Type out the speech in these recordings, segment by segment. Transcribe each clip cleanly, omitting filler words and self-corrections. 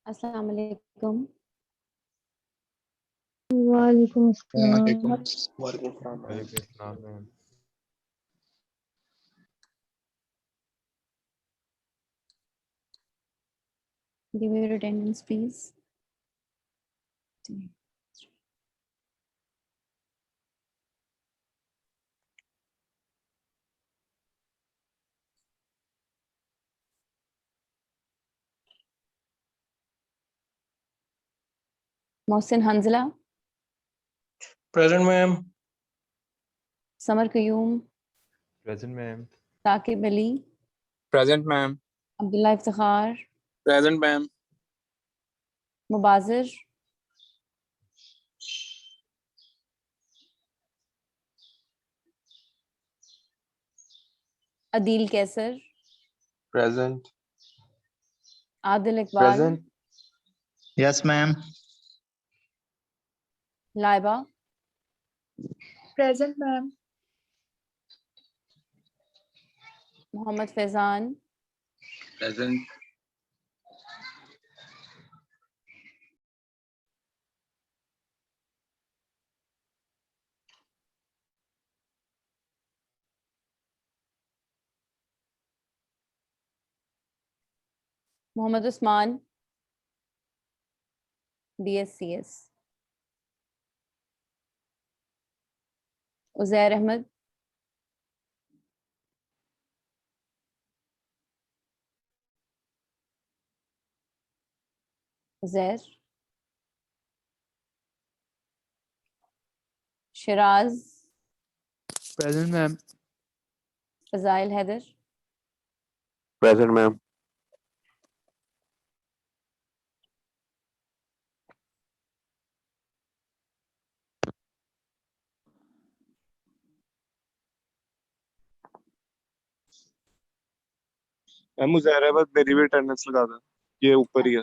अस्सलाम वालेकुम। वालेकुम अस्सलाम। वालेकुम। Give me your attendance, please. Mohsin Hanzala, present ma'am. Samar Qayyum, present ma'am. Saqib Ali, present ma'am. Abdullah Iftikhar, present ma'am. Mubashir, Adeel Qaiser, present. Adil Iqbal, present. Yes ma'am. Laiba, present ma'am. Mohammad Faizan, present. Mohammad Usman, DSCS, Uzair Ahmed, Uzair, Shiraz, present ma'am. Fazail Haider, present ma'am. Ma'am मुझे बस मेरी भी अटेंडेंस लगा दो, ये ऊपर ही है।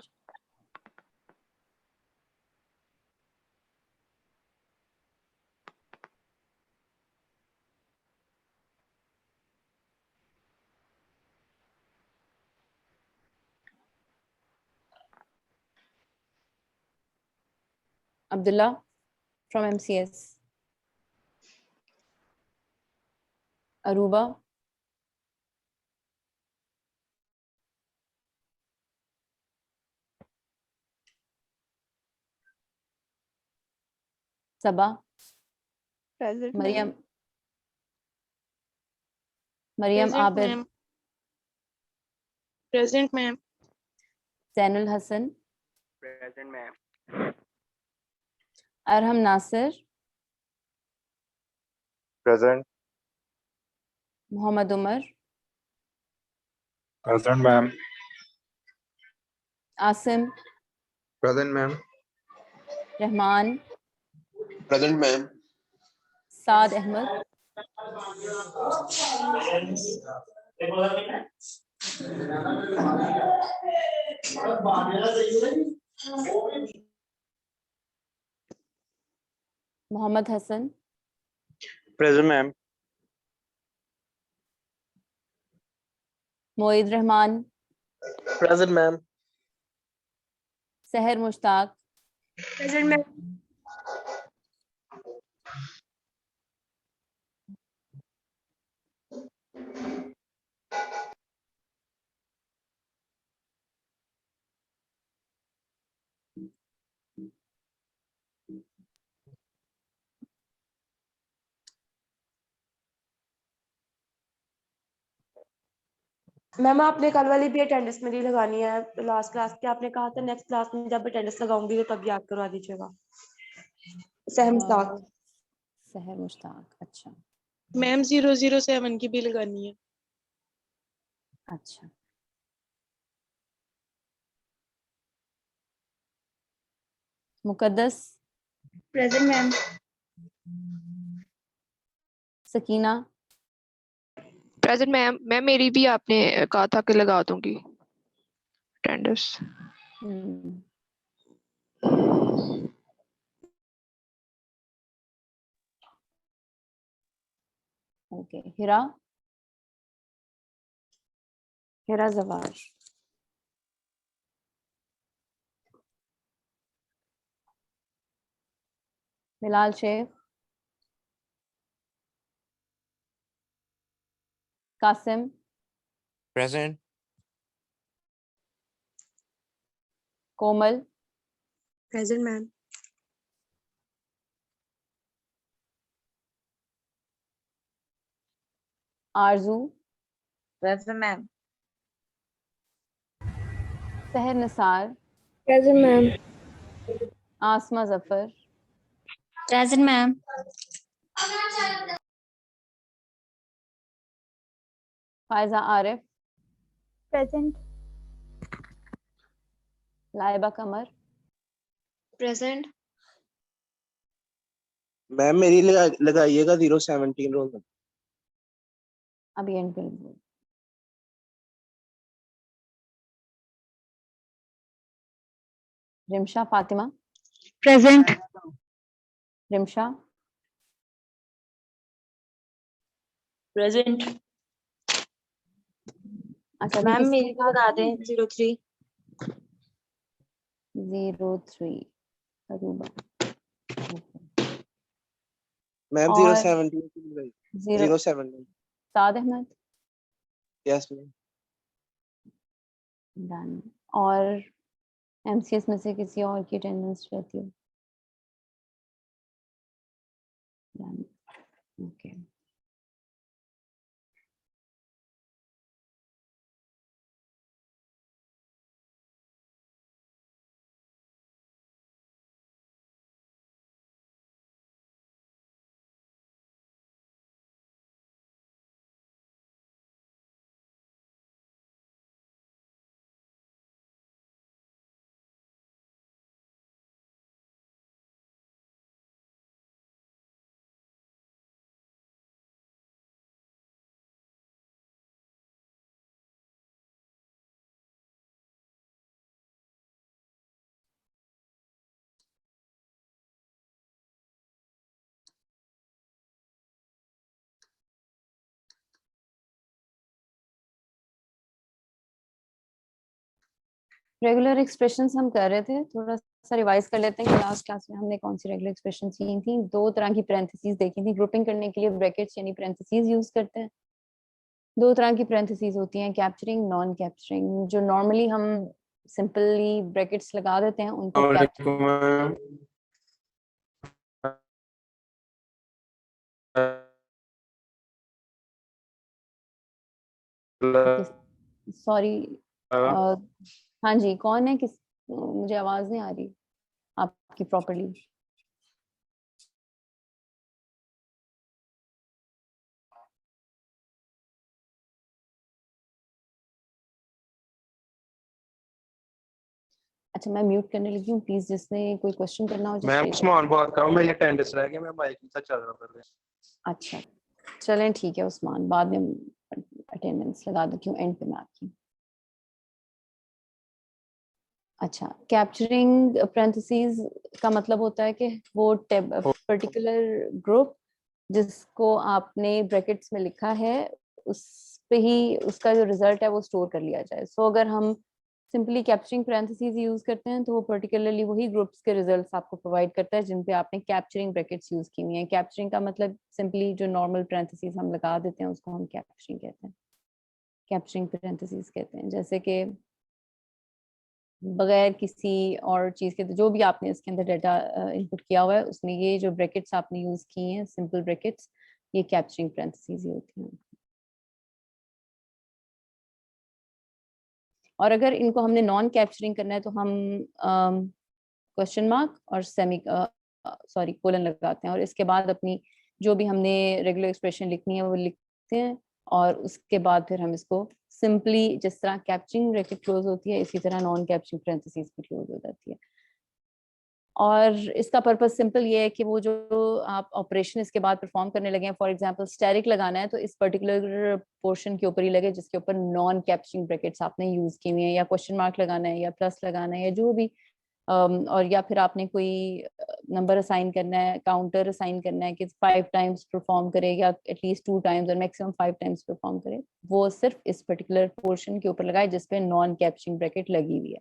Abdullah from MCS. Aruba. Sabah. Present, Mariam. ma'am. Mariam Present, Abid. ma'am. Present, ma'am. Zainul Hassan. Present, ma'am. Arham Nasir. Present. Muhammad Umar. Present, ma'am. Asim. Present ma'am. Rahman. Present ma'am. Saad Ahmed. Muhammad Hassan. Present ma'am. Moeed Rahman. Present ma'am. Seher Mushtaq. Present, ma'am. Ma'am आपने कल वाली भी attendance मेरी लगानी है last class की, आपने कहा था नेक्स्ट क्लास में जब अटेंडेंस लगाऊंगी तो तब याद करवा दीजिएगा। सहम साथ Seher Mushtaq. अच्छा मैम 007 की भी लगानी है। अच्छा। Muqaddas. Present ma'am. Sakina. Present ma'am. Ma'am मेरी भी आपने कहा था कि लगा दूंगी attendance. Okay. Hira. Hira Jawar. Bilal Sheikh. Qasim. Present. Komal. Present ma'am. Arzoo. Present, ma'am. Sehar Nisar. Present, ma'am. Asma Zafar. Present, ma'am. Faiza Arif. Present. Laiba Qamar. Present. Ma'am मेरी लगाइएगा 017 रोल नंबर। अभी एंड पे बोल. रिमशा फातिमा. Present. रिमशा. Present. अच्छा मैम मेरी को लगा दें 03। 03 अरूबा. मैम और 017 0 Saad Ahmed. Yes ma'am. Done. और एमसीएस में से किसी और की अटेंडेंस रहती है? डन. ओके. रेगुलर एक्सप्रेशंस हम कर रहे थे, थोड़ा सा रिवाइज कर लेते हैं कि लास्ट क्लास में हमने कौन सी रेगुलर एक्सप्रेशन सीखी थी। दो तरह की पैरेंथेसिस देखी थी। ग्रुपिंग करने के लिए ब्रैकेट्स यानी पैरेंथेसिस यूज करते हैं। दो तरह की पैरेंथेसिस होती हैं, कैप्चरिंग, नॉन कैप्चरिंग। जो नॉर्मली हम सिंपली ब्रैकेट्स लगा देते हैं उनको सॉरी हाँ जी, कौन है? किस मुझे आवाज नहीं आ रही आपकी प्रॉपर्ली। अच्छा, मैं म्यूट करने लगी हूँ, प्लीज जिसने कोई क्वेश्चन करना हो मैम उस्मान बात कर रहा हूँ, मेरी अटेंडेंस रह गई, मैं माइक नहीं चल रहा कर रहा। अच्छा चलें ठीक है उस्मान, बाद में अटेंडेंस लगा देती हूँ एंड पे मैं आपकी। अच्छा, कैप्चरिंग पैरेंथेसिस का मतलब होता है कि वो पर्टिकुलर ग्रुप जिसको आपने ब्रैकेट्स में लिखा है उस पे ही उसका जो रिजल्ट है वो स्टोर कर लिया जाए। सो अगर हम सिंपली कैप्चरिंग पैरेंथेसिस यूज करते हैं तो वो पर्टिकुलरली वही ग्रुप्स के रिजल्ट्स आपको प्रोवाइड करता है जिन पे आपने कैप्चरिंग ब्रैकेट्स यूज की हुई हैं। कैप्चरिंग का मतलब सिंपली जो नॉर्मल पैरेंथेसिस हम लगा देते हैं उसको हम कैप्चरिंग कहते हैं, कैप्चरिंग पैरेंथेसिस कहते हैं। जैसे कि बगैर किसी और चीज के जो भी आपने इसके अंदर डाटा इनपुट किया हुआ है उसमें ये जो ब्रैकेट्स आपने यूज किए हैं सिंपल ब्रैकेट्स, ये कैप्चरिंग पैरेंथेसिस ही होती हैं। और अगर इनको हमने नॉन कैप्चरिंग करना है तो हम क्वेश्चन मार्क और सेमी सॉरी कोलन लगाते हैं और इसके बाद अपनी जो भी हमने रेगुलर एक्सप्रेशन लिखनी है वो लिखते हैं और उसके बाद फिर हम इसको सिंपली जिस तरह कैप्चरिंग ब्रैकेट क्लोज होती है इसी तरह नॉन कैप्चरिंग पैरेंथेसिस भी क्लोज हो जाती है। और इसका पर्पस सिंपल ये है कि वो जो आप ऑपरेशन इसके बाद परफॉर्म करने लगे हैं, फॉर एग्जांपल स्टैटिक लगाना है तो इस पर्टिकुलर पोर्शन के ऊपर ही लगे जिसके ऊपर नॉन कैप्चरिंग ब्रैकेट्स आपने यूज की हुई है, या क्वेश्चन मार्क लगाना है या प्लस लगाना है या जो भी और या फिर आपने कोई नंबर असाइन करना है, काउंटर असाइन करना है कि 5 टाइम्स परफॉर्म करे या एटलीस्ट 2 टाइम्स और मैक्सिमम 5 टाइम्स परफॉर्म करे, वो सिर्फ इस पर्टिकुलर पोर्शन के ऊपर लगाए जिसपे नॉन कैप्चरिंग ब्रैकेट लगी हुई है।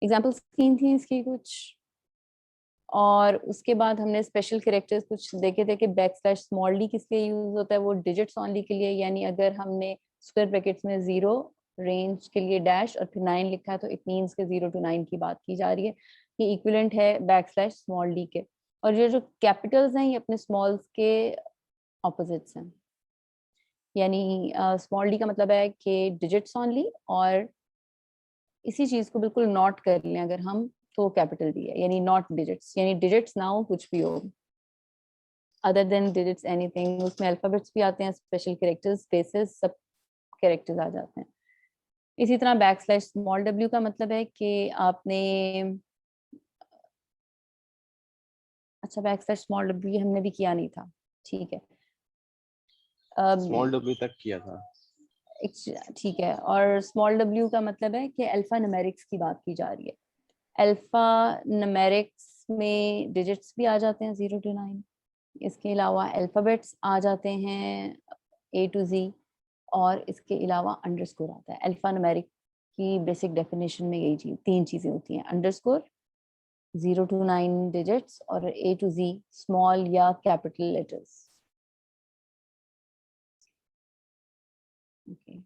एग्जाम्पल स्क्रीन थी इसकी कुछ, और उसके बाद हमने स्पेशल कैरेक्टर्स कुछ देखे थे कि बैकस्लैश स्मॉल डी किस लिए यूज होता है, वो डिजिट्स ओनली के लिए, यानी अगर हमने स्क्वायर ब्रैकेट्स में 0 रेंज के लिए डैश और फिर 9 लिखा है तो इट मीन्स के 0 to 9 की बात की जा रही है। ये इक्विवेलेंट है बैकस्लैश स्मॉल डी के। और ये जो कैपिटल्स हैं ये अपने स्मॉल्स के ऑपोजिट्स हैं, यानी स्मॉल डी का मतलब है कि डिजिट्स ओनली, और इसी चीज को बिल्कुल नोट कर लें अगर हम तो कैपिटल डी है, यानी नॉट डिजिट्स, यानी डिजिट्स ना हो कुछ भी हो अदर देन डिजिट्स एनीथिंग। उसमें अल्फाबेट्स भी आते हैं, स्पेशल कैरेक्टर्स, स्पेसेस, सब कैरेक्टर्स आ जाते हैं। इसी तरह बैकस्लैश स्मॉल डब्ल्यू का मतलब है कि आपने अच्छा बैकस्लैश स्मॉल डब्ल्यू हमने भी किया नहीं था, ठीक है स्मॉल डब्ल्यू तक किया था, ठीक है। और स्मॉल डब्ल्यू का मतलब है कि अल्फा न्यूमेरिक्स की बात की जा रही है। अल्फा न्यूमेरिक्स में डिजिट्स भी आ जाते हैं 0 to 9, इसके अलावा अल्फाबेट्स आ जाते हैं A to Z, और इसके अलावा अंडरस्कोर आता है। अल्फा न्यूमेरिक की बेसिक डेफिनेशन में यही चीज 3 चीजें होती हैं, अंडरस्कोर, 0 to 9 डिजिट्स और A to Z स्मॉल या कैपिटल लेटर्स। ओके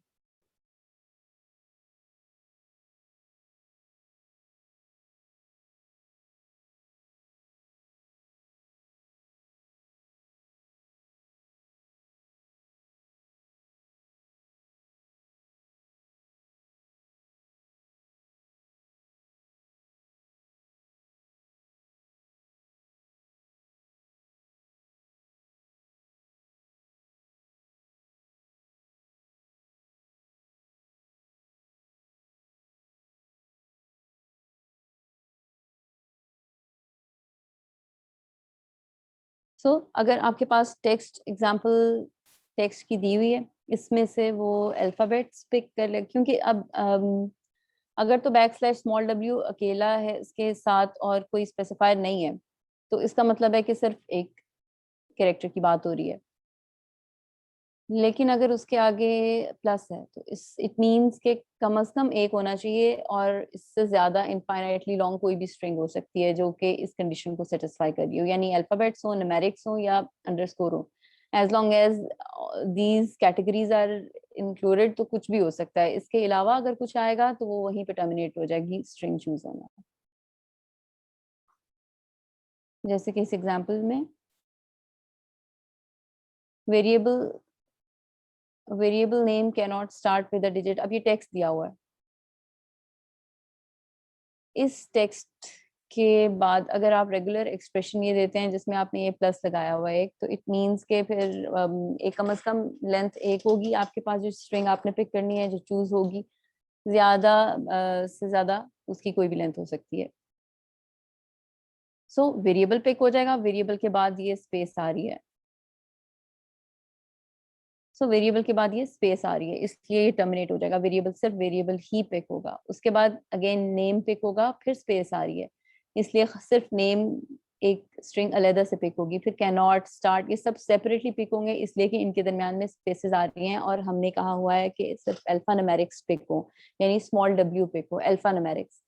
सो अगर आपके पास टेक्स्ट एग्जांपल टेक्स्ट की दी हुई है, इसमें से वो अल्फाबेट्स पिक कर ले, क्योंकि अब अगर तो बैकस्लैश स्मॉल डब्ल्यू अकेला है इसके साथ और कोई स्पेसिफायर नहीं है तो इसका मतलब है कि सिर्फ एक कैरेक्टर की बात हो रही है। लेकिन अगर उसके आगे प्लस है तो इट मीन्स के कम से कम एक होना चाहिए, और इससे ज्यादा इनफाइनाइटली लॉन्ग कोई भी स्ट्रिंग हो सकती है जो कि इस कंडीशन को सेटिस्फाई कर रही हो, यानी अल्फाबेट्स हो, न्यूमेरिक्स हो या अंडरस्कोर हो, as long as these categories are included तो कुछ भी हो सकता है। इसके अलावा अगर कुछ आएगा तो वो वहीं पे टर्मिनेट हो जाएगी स्ट्रिंग चूज होना। जैसे कि इस एग्जाम्पल में variable name can not start with a digit. अब ये टेक्स्ट दिया हुआ है, इस टेक्स्ट के बाद अगर आप रेगुलर एक्सप्रेशन ये देते हैं जिसमें आपने ये प्लस लगाया हुआ है एक, तो इट मींस के फिर एक कम से कम लेंथ एक होगी आपके पास, जो स्ट्रिंग आपने पिक करनी है जो चूज होगी, ज्यादा से ज्यादा उसकी कोई भी लेंथ हो सकती है। सो वेरिएबल पिक हो जाएगा, वेरिएबल के बाद ये स्पेस आ रही है, सो वेरिएबल के बाद ये स्पेस आ रही है, इसलिए ये टर्मिनेट हो जाएगा। वेरिएबल सिर्फ वेरिएबल ही पिक होगा, उसके बाद अगेन नेम पिक होगा, फिर स्पेस आ रही है, इसलिए सिर्फ नेम एक स्ट्रिंग अलग से पिक होगी। फिर कैन नॉट, स्टार्ट, ये सब सेपरेटली पिक होंगे, इसलिए कि इनके दरमियान में स्पेसेस आ रही हैं, और हमने कहा हुआ है कि सिर्फ अल्फा न्यूमेरिक्स पिक हो, यानी स्मॉल w पिक हो, अल्फा न्यूमेरिक्स।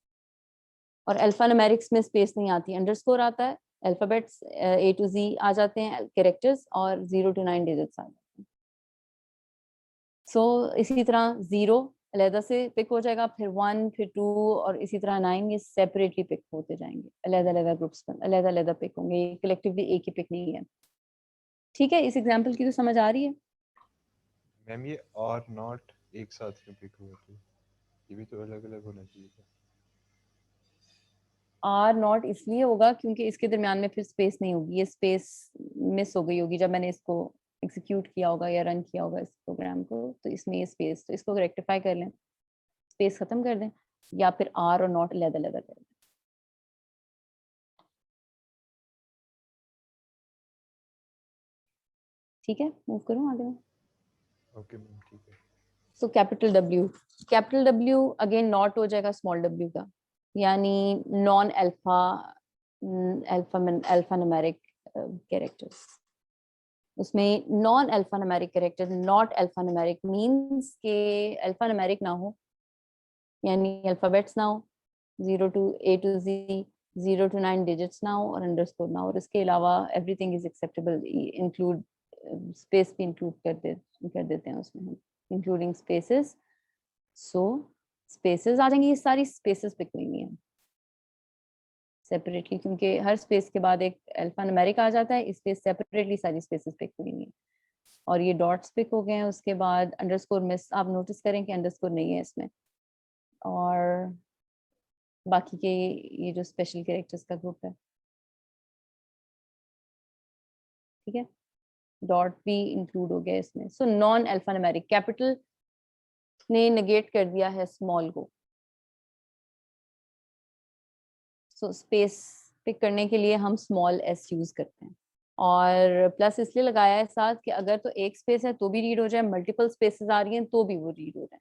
और अल्फा न्यूमेरिक्स में स्पेस नहीं आती, अंडरस्कोर आता है, अल्फाबेट्स A to Z आ जाते हैं कैरेक्टर्स, और 0 to 9 डिजिट्स आ जाते हैं। इसी तरह 0 अलहदा से पिक हो जाएगा, फिर 1, फिर 2, और इसी तरह 9, ये सेपरेटली पिक होते जाएंगे, अलग-अलग ग्रुप्स में अलग-अलग पिक होंगे, ये कलेक्टिवली एक ही पिक नहीं है। ठीक है, इस एग्जांपल की तो समझ आ रही है? मैम ये और नॉट एक साथ क्यों पिक हुए थे? ये भी तो अलग अलग होना चाहिए था। आर नॉट इसलिए होगा क्योंकि इसके दरमियान में फिर स्पेस नहीं होगी, ये स्पेस मिस हो गई होगी जब मैंने इसको एग्जीक्यूट किया होगा या रन किया होगा इस प्रोग्राम को, तो इसमें ये स्पेस, तो इसको रेक्टिफाई कर लें, स्पेस खत्म कर दें, या फिर आर और नॉट अलग-अलग कर दें। ठीक है, मूव करूं आगे में? ओके मैम ठीक है। So capital W again not हो जाएगा स्मॉल w का, यानी non alpha alphanumeric characters. उसमें non alphanumeric character, not alphanumeric means के अल्फा न्यूमेरिक ना हो, यानी अल्फाबेट्स ना हो, 0 to A to Z, 0 to 9 digits ना हो, और अंडरस्कोर ना हो, और इसके अलावा everything is acceptable, include space भी इंक्लूड कर देते हैं उसमें हम, इंक्लूडिंग स्पेसेस। सो स्पेसेस आ जाएंगी, ये सारी स्पेसेस पिक हुई हैं सेपरेटली, क्योंकि हर स्पेस के बाद एक अल्फा न्यूमेरिक आ जाता है, इसलिए सेपरेटली सारी स्पेसेस पिक हुई हैं। और ये डॉट्स पिक हो गए हैं, उसके बाद अंडरस्कोर मिस, आप नोटिस करें कि अंडरस्कोर नहीं है इसमें, और बाकी के ये जो स्पेशल कैरेक्टर्स का ग्रुप है, ठीक है, डॉट भी इंक्लूड हो गया इसमें। So non alpha numeric, capital ने नेगेट कर दिया है स्मॉल को, सो स्पेस पिक करने के लिए हम स्मॉल s यूज करते हैं, और प्लस इसलिए लगाया है साथ कि अगर तो एक स्पेस है तो भी रीड हो जाए, मल्टीपल स्पेसेस आ रही हैं तो भी वो रीड हो जाए।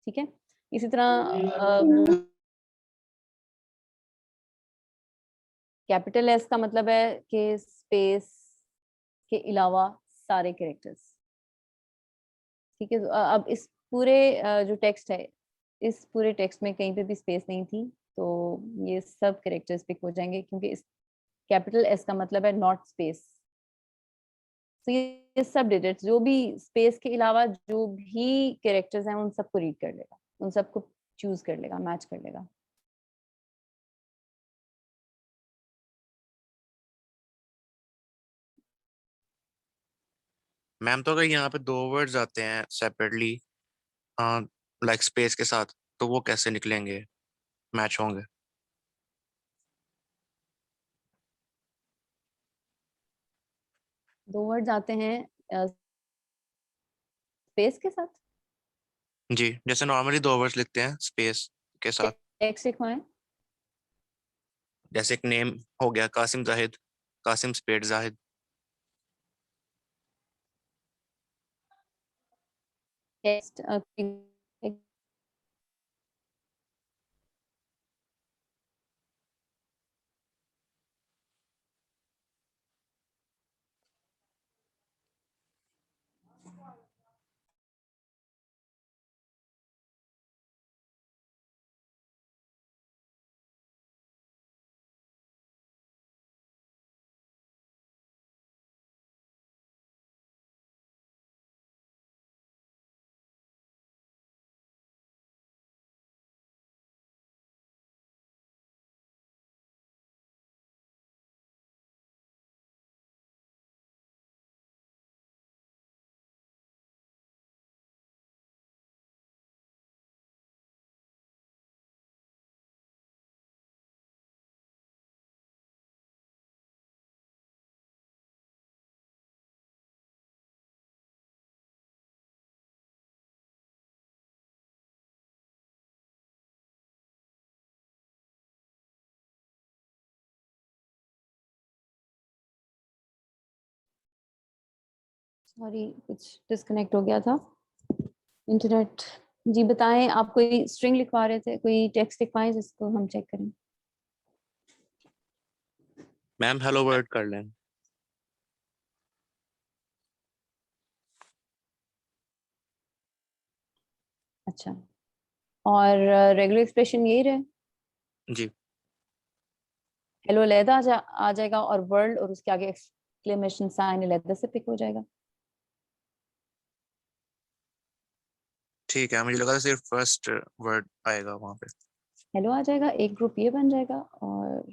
ठीक है, इसी तरह कैपिटल S का मतलब है कि स्पेस के अलावा सारे कैरेक्टर्स। ठीक है, तो अब इस पूरे जो टेक्स्ट है, इस पूरे टेक्स्ट में कहीं पे भी स्पेस नहीं थी, तो ये सब कैरेक्टर्स पिक हो जाएंगे, क्योंकि इस कैपिटल S का मतलब है नॉट स्पेस। तो ये सब डिजिट्स जो भी स्पेस के अलावा जो भी कैरेक्टर्स हैं उन सबको रीड कर लेगा, उन सबको चूज कर लेगा, मैच कर लेगा। मैम तो अगर यहाँ पे दो वर्ड्स आते हैं सेपरेटली लाइक स्पेस के साथ, तो वो कैसे निकलेंगे, मैच होंगे? दो वर्ड्स आते हैं स्पेस के साथ, जी, जैसे नॉर्मली दो वर्ड्स लिखते हैं स्पेस के साथ, टेक्स्ट लिखवाएं। जैसे एक नेम हो गया Qasim Zahid, Qasim space Zahid. Text sorry कुछ डिस्कनेक्ट हो गया था इंटरनेट। जी बताएं, आप कोई स्ट्रिंग लिखवा रहे थे, कोई टेक्स्ट लिखवाएं जिसको हम चेक करें। मैम हेलो वर्ड कर लें। अच्छा, और रेगुलर एक्सप्रेशन यही रहे, जी हेलो अलहदा आ जाएगा और वर्ल्ड और उसके आगे एक्सक्लेमेशन साइन अलहदा से पिक हो जाएगा। ठीक है, मुझे लगा था सिर्फ फर्स्ट वर्ड आएगा वहां पे। हेलो आ जाएगा, एक ग्रुप ये बन जाएगा और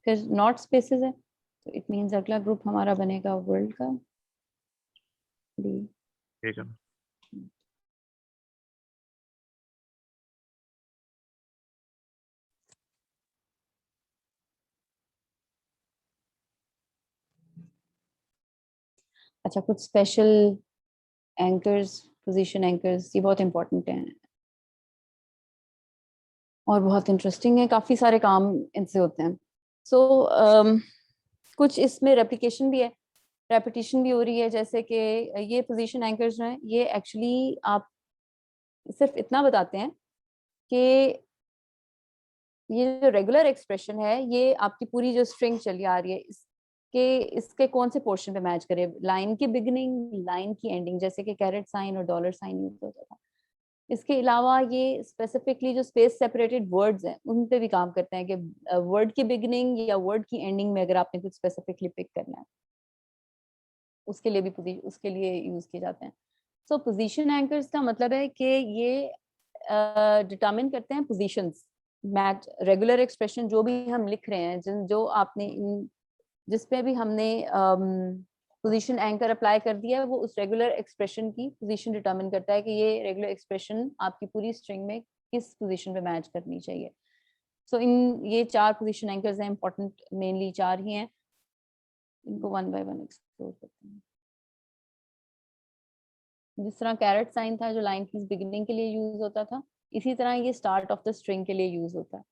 फिर नॉट स्पेसेस है तो इट मींस अगला ग्रुप हमारा बनेगा वर्ल्ड का। डी ठीक है। अच्छा, कुछ स्पेशल एंकर्स, पोजीशन एंकर्स, ये बहुत इंपॉर्टेंट हैं और बहुत इंटरेस्टिंग है, काफी सारे काम इनसे होते हैं। सो कुछ इसमें रेप्लिकेशन भी है, रेपिटेशन भी हो रही है, जैसे कि ये पोजीशन एंकर्स जो हैं ये एक्चुअली आप सिर्फ इतना बताते हैं कि ये जो रेगुलर एक्सप्रेशन है ये आपकी पूरी जो स्ट्रिंग चली आ रही है इसके कौन से पोर्शन पे मैच करे, लाइन की बिगिनिंग, लाइन की एंडिंग, जैसे कि कैरेट साइन और डॉलर साइन यूज होता था। इसके अलावा ये स्पेसिफिकली जो स्पेस सेपरेटेड वर्ड्स हैं उन पे भी काम करते हैं कि वर्ड की बिगिनिंग या वर्ड की एंडिंग में अगर आपने कुछ स्पेसिफिकली पिक करना है उसके लिए भी उसके लिए यूज किए जाते हैं। सो पोजीशन एंकर्स का मतलब है कि ये डिटरमिन करते हैं पोजीशंस, मैच रेगुलर एक्सप्रेशन जो भी हम लिख रहे हैं, जो आपने जिस पे भी हमने पोजीशन एंकर अप्लाई कर दिया है वो उस रेगुलर एक्सप्रेशन की पोजीशन डिटरमिन करता है कि ये रेगुलर एक्सप्रेशन आपकी पूरी स्ट्रिंग में किस पोजीशन पे मैच करनी चाहिए। सो ये 4 पोजीशन एंकर्स हैं, इंपॉर्टेंट मेनली 4 ही हैं, इनको वन बाय वन एक्सप्लोर करते हैं। जिस तरह कैरेट साइन था जो लाइन की बिगिनिंग के लिए यूज होता था, इसी तरह ये स्टार्ट ऑफ द स्ट्रिंग के लिए यूज होता है।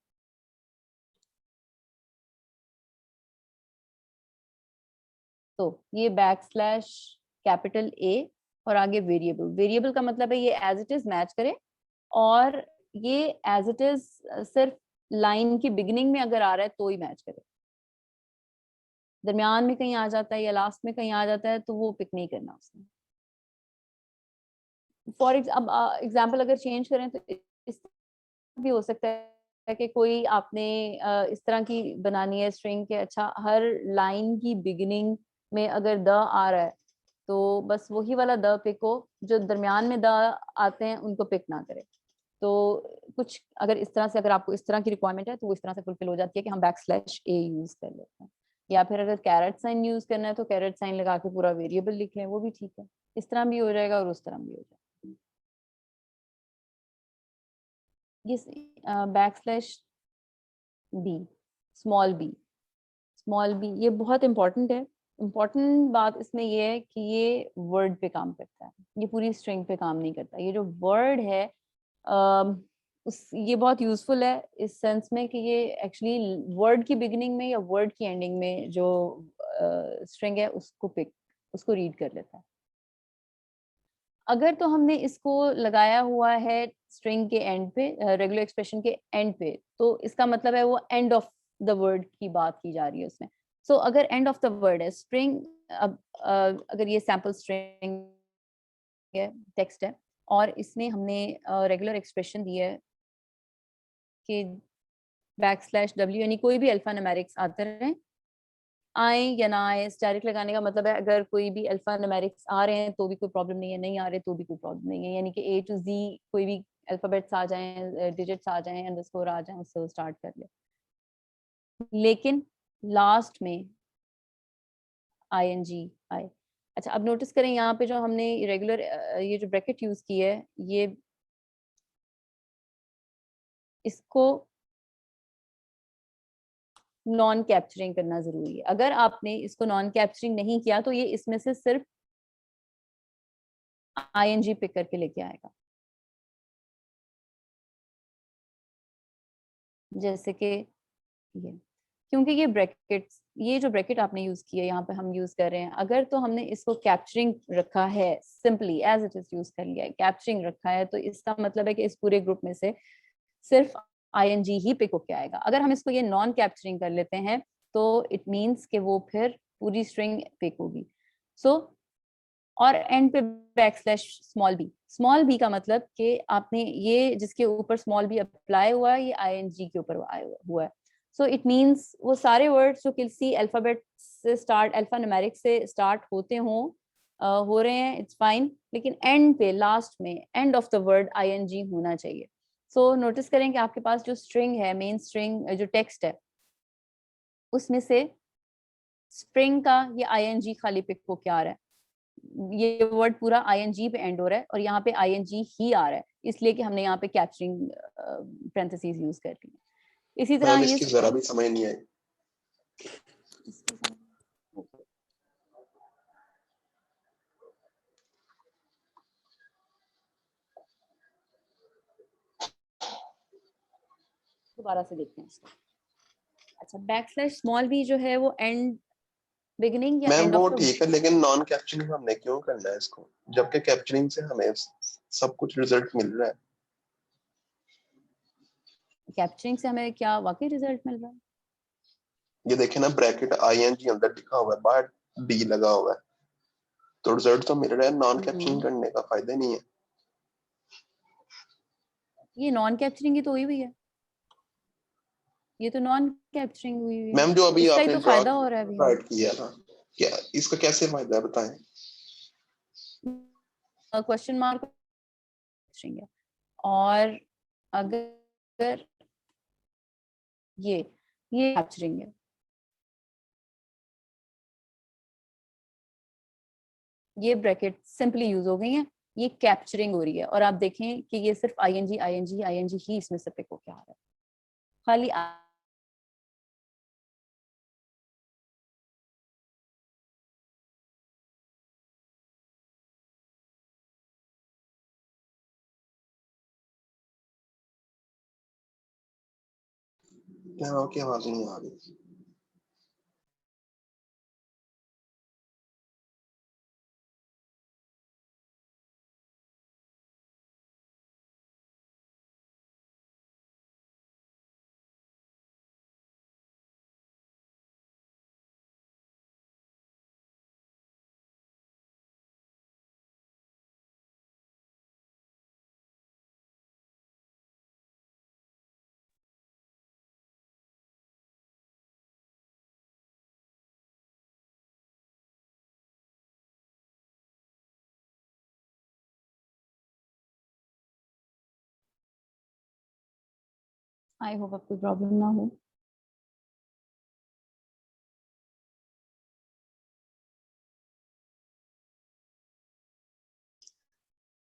तो ये बैकस्लैश कैपिटल ए और आगे वेरिएबल, वेरिएबल का मतलब है ये एज इट इज मैच करे, और ये एज इट इज सिर्फ लाइन की बिगिनिंग में अगर आ रहा है तो ही मैच करे, दरमियान में कहीं आ जाता है या लास्ट में कहीं आ जाता है तो वो पिक नहीं करना उसने। फॉर अब एग्जाम्पल अगर चेंज करें तो इस भी हो सकता है कि कोई आपने इस तरह की बनानी है स्ट्रिंग के, अच्छा हर लाइन की बिगिनिंग में अगर द आ रहा है तो बस वही वाला द पिक हो, जो दरमियान में द आते हैं उनको पिक ना करे। तो कुछ अगर इस तरह से अगर आपको इस तरह की रिक्वायरमेंट है तो वो इस तरह से फुलफिल हो जाती है कि हम बैकस्लैश ए यूज कर लेते हैं, या फिर अगर कैरेट साइन यूज करना है तो कैरेट साइन लगा के पूरा वेरिएबल लिख लें, वो भी ठीक है, इस तरह भी हो जाएगा और उस तरह भी हो जाएगा। ये backslash b, small b, small b ये बहुत इंपॉर्टेंट है। इंपॉर्टेंट बात इसमें ये है कि ये वर्ड पे काम करता है, ये पूरी स्ट्रिंग पे काम नहीं करता। ये जो वर्ड है ये बहुत यूजफुल है इस सेंस में कि ये एक्चुअली वर्ड की बिगिनिंग में या वर्ड की एंडिंग में जो स्ट्रिंग है उसको रीड कर लेता है। अगर तो हमने इसको लगाया हुआ है स्ट्रिंग के एंड पे, रेगुलर एक्सप्रेशन के एंड पे, तो इसका मतलब है वो एंड ऑफ द वर्ड की बात की जा रही है उसमें। सो अगर एंड ऑफ द वर्ड है स्ट्रिंग, अब अगर ये सैंपल स्ट्रिंग है, टेक्स्ट है और इसमें हमने रेगुलर एक्सप्रेशन दी है कि बैकस्लैश डब्ल्यू, यानी कोई भी अल्फा न्यूमेरिक्स आते रहे, आए या ना आए, डायरेक्ट लगाने का मतलब है अगर कोई भी अल्फा न्यूमेरिक्स आ रहे हैं तो भी कोई प्रॉब्लम नहीं है, नहीं आ रहे तो भी कोई प्रॉब्लम नहीं है, यानी कि ए टू जी कोई भी अल्फाबेट्स आ जाएं, डिजिट्स आ जाएं, अंडरस्कोर आ जाएं, उससे वो स्टार्ट कर ले। लेकिन लास्ट में आईएनजी आए। अच्छा, अब नोटिस करें यहाँ पे जो हमने रेगुलर ये जो ब्रैकेट यूज की है, ये इसको नॉन कैप्चरिंग करना जरूरी है। अगर आपने इसको नॉन कैप्चरिंग नहीं किया तो ये इसमें से सिर्फ आईएनजी पिक करके लेके आएगा, जैसे कि ये, क्योंकि ये ब्रैकेट्स ये जो ब्रैकेट आपने यूज किया यहाँ पे हम यूज कर रहे हैं, अगर तो हमने इसको कैप्चरिंग रखा है, simply as it is use कर लिया है, कैप्चरिंग रखा है, तो इसका मतलब है कि इस पूरे ग्रुप में से सिर्फ ing ही पिक होके आएगा। अगर हम इसको ये नॉन कैप्चरिंग कर लेते हैं तो इट मीन्स कि वो फिर पूरी स्ट्रिंग पिक होगी। सो और एंड पे बैकस्लैश स्मॉल बी का मतलब कि आपने ये जिसके ऊपर स्मॉल बी अप्लाई हुआ है ये ing के ऊपर हुआ है। सो इट मीन्स वो सारे वर्ड्स जो किसी अल्फाबेट से स्टार्ट, अल्फा न्यूमेरिक से स्टार्ट होते हों हो रहे हैं, इट्स फाइन, लेकिन एंड पे लास्ट में and of the word ing होना चाहिए। सो नोटिस करें कि आपके पास जो स्ट्रिंग है, मेन स्ट्रिंग जो टेक्स्ट है, उसमें से स्ट्रिंग का ये ing खाली पिक हो क्या आ रहा है, ये वर्ड पूरा ing पे एंड हो रहा है और यहाँ पे ing ही आ रहा है, इसलिए कि हमने यहाँ पे कैप्चरिंग पैरेंथेसिस यूज कर ली है। इसी तरह मैम ये इसकी जरा भी समझ नहीं आई। दोबारा से देखते हैं इसको। अच्छा, बैकस्लैश स्मॉल बी जो है वो एंड बिगिनिंग या मैम एंड वो ऑफ द, ठीक है, लेकिन नॉन कैप्चरिंग हमने क्यों करना है इसको, जबकि कैप्चरिंग से हमें सब कुछ रिजल्ट मिल रहा है। कैप्चरिंग से हमें क्या वाकई रिजल्ट मिल रहा है? ये देखे ना, ब्रैकेट ing अंदर लिखा हुआ है, बाहर d लगा हुआ है, तो रिजल्ट तो मिल रहा है। नॉन कैप्चरिंग करने का फायदा नहीं है। ये नॉन कैप्चरिंग ही तो हुई है, ये तो नॉन कैप्चरिंग हुई है। मैम जो अभी इसका ही आपने तो फायदा हो रहा है अभी राइट किया था, क्या इसका कैसे फायदा है बताएं। क्वेश्चन मार्क है, और अगर ये कैप्चरिंग है, ये ब्रैकेट सिंपली यूज हो गई है, ये कैप्चरिंग हो रही है, और आप देखें कि ये सिर्फ ing ही इसमें से पिक हो क्या आ रहा है, खाली क्या की आवाज नहीं आ रही। आई होप आपको प्रॉब्लम ना हो।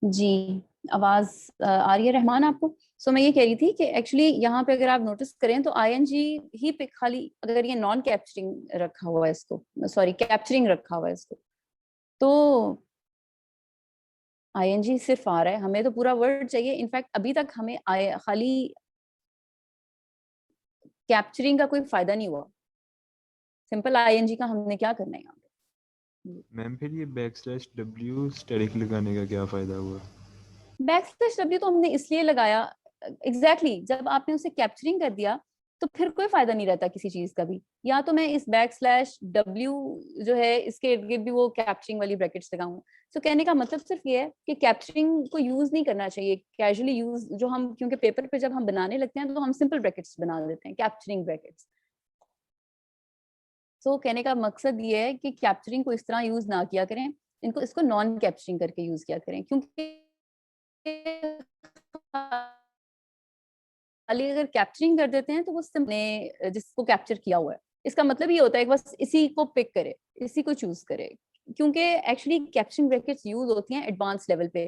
जी, आवाज आ रही है रहमान आपको? सो मैं ये कह रही थी कि एक्चुअली यहाँ पे अगर आप नोटिस करें तो ing ही पे खाली, अगर ये नॉन कैप्चरिंग रखा हुआ है इसको, सॉरी कैप्चरिंग रखा हुआ है इसको, तो ing सिर्फ आ रहा है, हमें तो पूरा वर्ड चाहिए। इनफैक्ट अभी तक हमें खाली कैप्चरिंग का कोई फायदा नहीं हुआ, सिंपल ing का हमने क्या करना है यहाँ पे। मैम फिर ये \w स्टैटिक लगाने का क्या फायदा हुआ? \w तो हमने इसलिए लगाया, एग्जैक्टली जब आपने उसे कैप्चरिंग कर दिया तो फिर कोई फायदा नहीं रहता किसी चीज का भी। या तो मैं इस \w जो है इसके इर्द गिर्द भी वो कैप्चरिंग वाली ब्रैकेट्स लगाऊं। तो कहने का मतलब सिर्फ ये है कि कैप्चरिंग को यूज नहीं करना चाहिए, कैजुअली यूज जो हम, क्योंकि पेपर पे जब हम बनाने लगते हैं तो हम सिंपल ब्रैकेट्स बना देते हैं, कैप्चरिंग ब्रैकेट्स। तो कहने का मकसद ये है कि कैप्चरिंग को इस तरह यूज ना किया करें, इसको नॉन कैप्चरिंग करके यूज किया करें, क्योंकि अगर कैप्चरिंग कर देते हैं तो वो सिंपल जिसको कैप्चर किया हुआ है, इसका मतलब ये होता है कि बस इसी को पिक करे, इसी को चूज करे, क्योंकि एक्चुअली कैप्चरिंग ब्रैकेट्स यूज होती हैं एडवांस लेवल पे,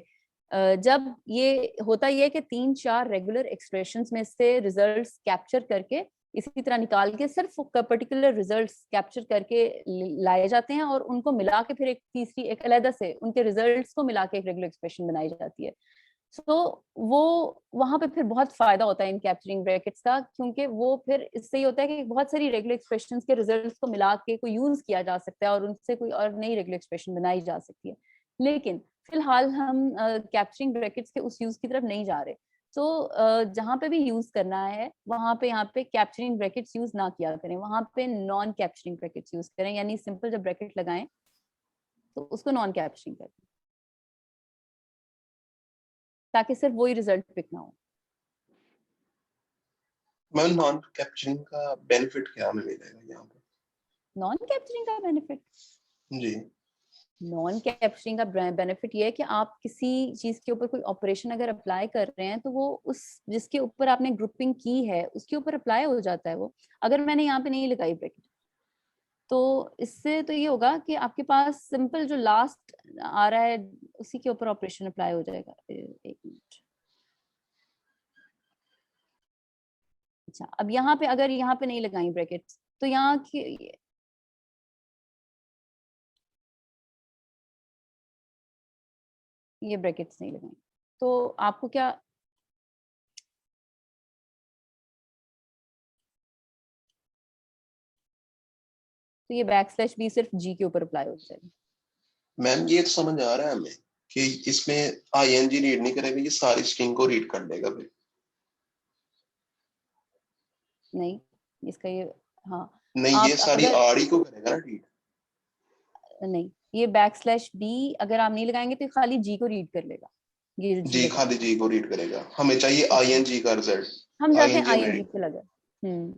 जब ये होता है कि 3-4 रेगुलर एक्सप्रेशंस में से रिजल्ट्स कैप्चर करके इसी तरह निकाल के सिर्फ पर्टिकुलर रिजल्ट्स कैप्चर करके लाए जाते हैं और उनको मिला के फिर एक तीसरी एक अलग से उनके रिजल्ट्स को मिला के एक रेगुलर एक्सप्रेशन बनाई जाती है। सो वो वहां पे फिर बहुत फायदा होता है इन कैप्चरिंग ब्रैकेट्स का, क्योंकि वो फिर इससे ये होता है कि बहुत सारी रेगुलर एक्सप्रेशंस के रिजल्ट्स को मिला के कोई यूज किया जा सकता है और उनसे कोई और नई रेगुलर एक्सप्रेशन बनाई जा सकती है। लेकिन फिलहाल हम कैप्चरिंग ब्रैकेट्स के उस यूज की तरफ नहीं जा रहे। तो जहां पे भी यूज करना है वहां पे यहाँ पे कैप्चरिंग ब्रैकेट्स यूज ना किया करें, वहां पे नॉन कैप्चरिंग ब्रैकेट्स यूज करें, यानी सिंपल जब ब्रैकेट लगाएं तो उसको नॉन कैप्चरिंग करें, ताकि सिर्फ वही रिजल्ट पिक ना हो। मैम नॉन कैप्चरिंग का बेनिफिट क्या हमें मिलेगा यहाँ पे? नॉन कैप्चरिंग का बेनिफिट, जी नॉन कैप्चरिंग का बेनिफिट ये है कि आप किसी चीज के ऊपर कोई ऑपरेशन अगर अप्लाई कर रहे हैं तो वो उस जिसके ऊपर आपने ग्रुपिंग की है उसके ऊपर अप्लाई हो जाता है वो। अगर मैंने यहाँ पे नहीं लगाई ब्रैकेट तो इससे तो ये होगा कि आपके पास सिंपल जो लास्ट आ रहा है उसी के ऊपर ऑपरेशन अप्लाई हो जाएगा। एक मिनट, अच्छा अब यहाँ पे अगर यहाँ पे नहीं लगाई ब्रैकेट्स तो यहाँ की ये ब्रैकेट्स नहीं लगाई तो आपको क्या, तो ये बैकस्लैश बी सिर्फ जी के ऊपर अप्लाई हो जाएगा। मैम ये तो समझ आ रहा है हमें कि इसमें आईएनजी रीड नहीं करेगा, ये सारी स्ट्रिंग को रीड कर लेगा फिर। नहीं इसका ये, हाँ नहीं आप ये सारी अगर आर ही को करेगा ना रीड। नहीं, ये बैकस्लैश बी अगर आप नहीं लगाएंगे तो खाली जी को रीड कर लेगा। ये जो जी खाली जी को रीड करेगा, हमें चाहिए आईएनजी का रिजल्ट। हम चाहते हैं आईएनजी आईएनजी पे लगा।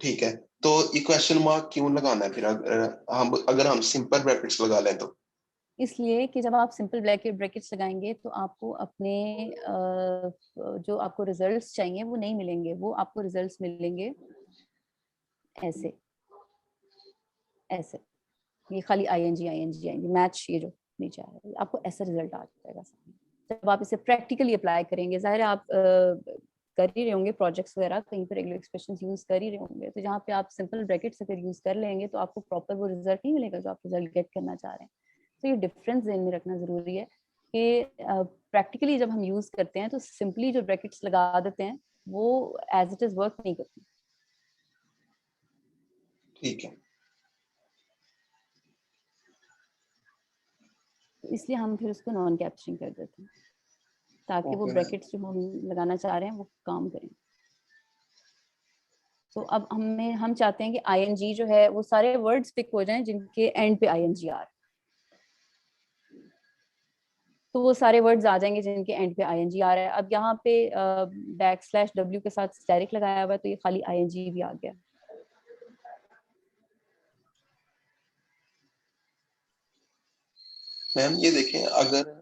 ठीक है, तो ये क्वेश्चन मार्क क्यों लगाना है फिर? अगर हम सिंपल ब्रैकेट्स लगा लें तो? इसलिए कि जब आप सिंपल ब्रैकेट्स लगाएंगे तो आपको अपने जो आपको रिजल्ट्स चाहिए वो नहीं मिलेंगे, वो आपको रिजल्ट्स मिलेंगे ऐसे ऐसे, ये खाली आईएनजी आईएनजी आएंगे मैच, ये जो नीचे आ रहा है आपको ऐसा रिजल्ट आ जाएगा। जब आप इसे प्रैक्टिकली अप्लाई करेंगे, जाहिर है आप कर ही रहे होंगे प्रोजेक्ट्स वगैरह, कहीं पर रेगुलर एक्सप्रेशंस यूज कर ही रहे होंगे, तो जहाँ पे आप सिंपल ब्रैकेट्स अगर यूज कर लेंगे तो आपको प्रॉपर वो रिजल्ट नहीं मिलेगा जो आप रिजल्ट गेट करना चाह रहे हैं। तो ये डिफरेंस ध्यान में रखना जरूरी है कि प्रैक्टिकली जब हम यूज करते हैं तो सिंपली जो ब्रैकेट्स लगा देते हैं वो एज इट इज वर्क नहीं करती। ठीक है, तो इसलिए हम फिर उसको नॉन कैप्चरिंग कर देते हैं ताकि वो ब्रैकेट्स जो हम लगाना चाह रहे हैं वो काम करें। तो अब हम चाहते हैं कि आईएनजी जो है वो सारे वर्ड्स पिक हो जाएं जिनके एंड पे आईएनजी आ रहा है, तो वो सारे वर्ड्स आ जाएंगे जिनके एंड पे आईएनजी आ रहा है। अब यहाँ पे बैकस्लैश डब्ल्यू के साथ स्टेरिक लगाया हुआ है तो ये खाली आईएनजी भी आ गया। मैम ये देखें, अगर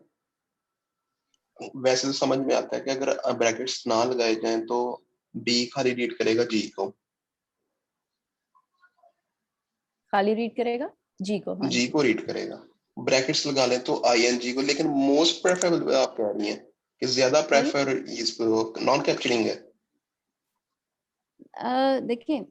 वैसे तो समझ में आता है कि अगर ब्रैकेट्स ना लगाए जाएं तो बी खाली रीड करेगा जी को, खाली रीड करेगा जी को, हाँ जी को रीड करेगा। ब्रैकेट्स लगा लें तो आईएनजी को, लेकिन मोस्ट प्रेफरेबल आप कह रही हैं कि ज्यादा प्रेफर इसको नॉन कैप्चरिंग है। देखिए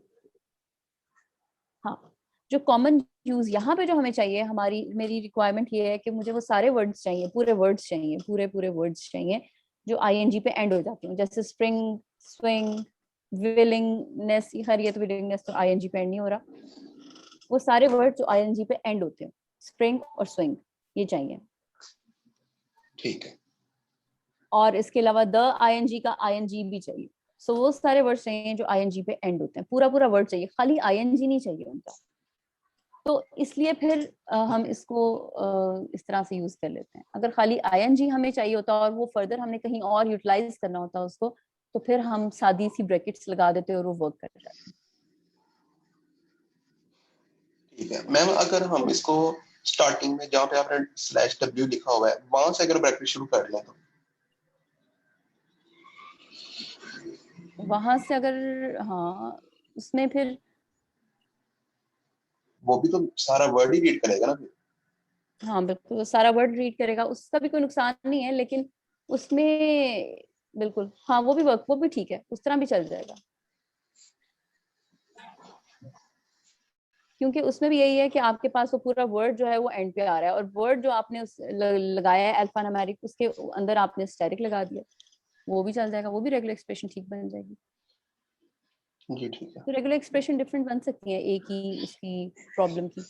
हाँ, जो कॉमन यूज यहाँ पे जो हमें चाहिए, मेरी रिक्वायरमेंट ये है कि मुझे वो सारे वर्ड्स चाहिए, पूरे वर्ड्स चाहिए, पूरे वर्ड्स चाहिए जो आईएनजी पे एंड हो जाते हैं, जैसे स्प्रिंग, स्विंग, विलिंगनेस, ये तो विलिंगनेस तो आईएनजी पे एंड नहीं हो रहा, वो सारे वर्ड जो आईएनजी पे एंड होते हैं, स्प्रिंग और स्विंग, ये चाहिए। ठीक है, और इसके अलावा द आईएनजी का आईएनजी भी चाहिए। सो वो सारे वर्ड चाहिए जो आईएनजी पे एंड होते हैं, पूरा वर्ड चाहिए, खाली आईएनजी नहीं चाहिए उनका। तो इसलिए फिर हम इसको इस तरह से यूज कर लेते हैं। अगर खाली आईएनजी हमें चाहिए होता और वो फर्दर हमने कहीं और यूटिलाइज करना होता उसको, तो फिर हम सादी सी ब्रैकेट्स लगा देते और वो वर्क कर जाते हैं। ठीक है मैम, अगर हम इसको स्टार्टिंग में जहाँ पे आपने स्लैश डब्ल्यू लिखा हुआ है वहां से अगर ब्रैकेट शुरू कर लें तो? वहां से अगर, हाँ उसमें फिर वो भी तो सारा वर्ड ही रीड करेगा ना फिर। हाँ बिल्कुल सारा वर्ड रीड करेगा, उसका भी कोई नुकसान नहीं है, लेकिन उसमें बिल्कुल हाँ वो भी ठीक है, उस तरह भी चल जाएगा, क्योंकि उसमें भी यही है कि आपके पास वो पूरा वर्ड जो है वो एंड पे आ रहा है और वर्ड जो आपने लगाया है अल्फा न्यूमेरिक, उसके अंदर आपने स्टैटिक लगा दिया, वो भी चल जाएगा, वो भी रेगुलर एक्सप्रेशन ठीक बन जाएगी। जी ठीक है। तो रेगुलर एक्सप्रेशन डिफरेंट बन सकती है एक ही इसकी प्रॉब्लम की।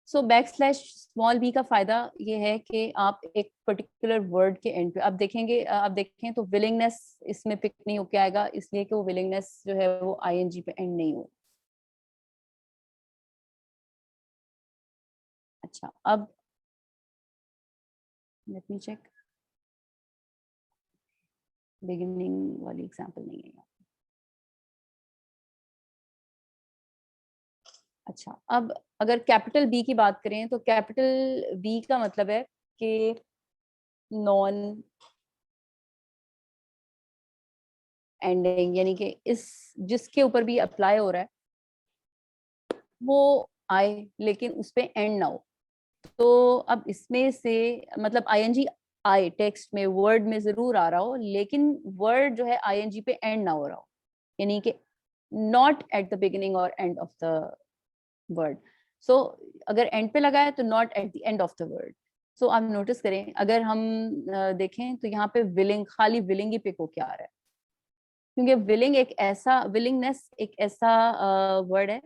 सो बैकस्लैश स्मॉल बी का फायदा ये है कि आप एक पर्टिकुलर वर्ड के एंड पे आप देखेंगे, आप देखें तो विलिंगनेस इसमें पिक नहीं होके आएगा, इसलिए कि वो विलिंगनेस जो है वो आईएनजी पे एंड नहीं हो। अच्छा, अब लेट मी चेक, बिगिनिंग वाली एग्जांपल नहीं है यहाँ। अच्छा, अब अगर कैपिटल बी की बात करें तो कैपिटल बी का मतलब है कि नॉन एंडिंग, यानी कि इस जिसके ऊपर भी अप्लाई हो रहा है वो आए लेकिन उस पे एंड ना हो। तो अब इसमें से मतलब आईएनजी आए टेक्स्ट में, वर्ड में जरूर आ रहा हो, लेकिन वर्ड जो है आईएनजी पे एंड ना हो रहा हो, यानी कि नॉट एट द बिगिनिंग और end of the word. So अगर एंड पे लगा है तो not at the end of the word. So आप नोटिस करें, अगर हम देखें तो यहाँ पे विलिंग, खाली विलिंग ही पिक होके आ रहा है, क्योंकि विलिंग एक ऐसा, विलिंगनेस एक ऐसा वर्ड है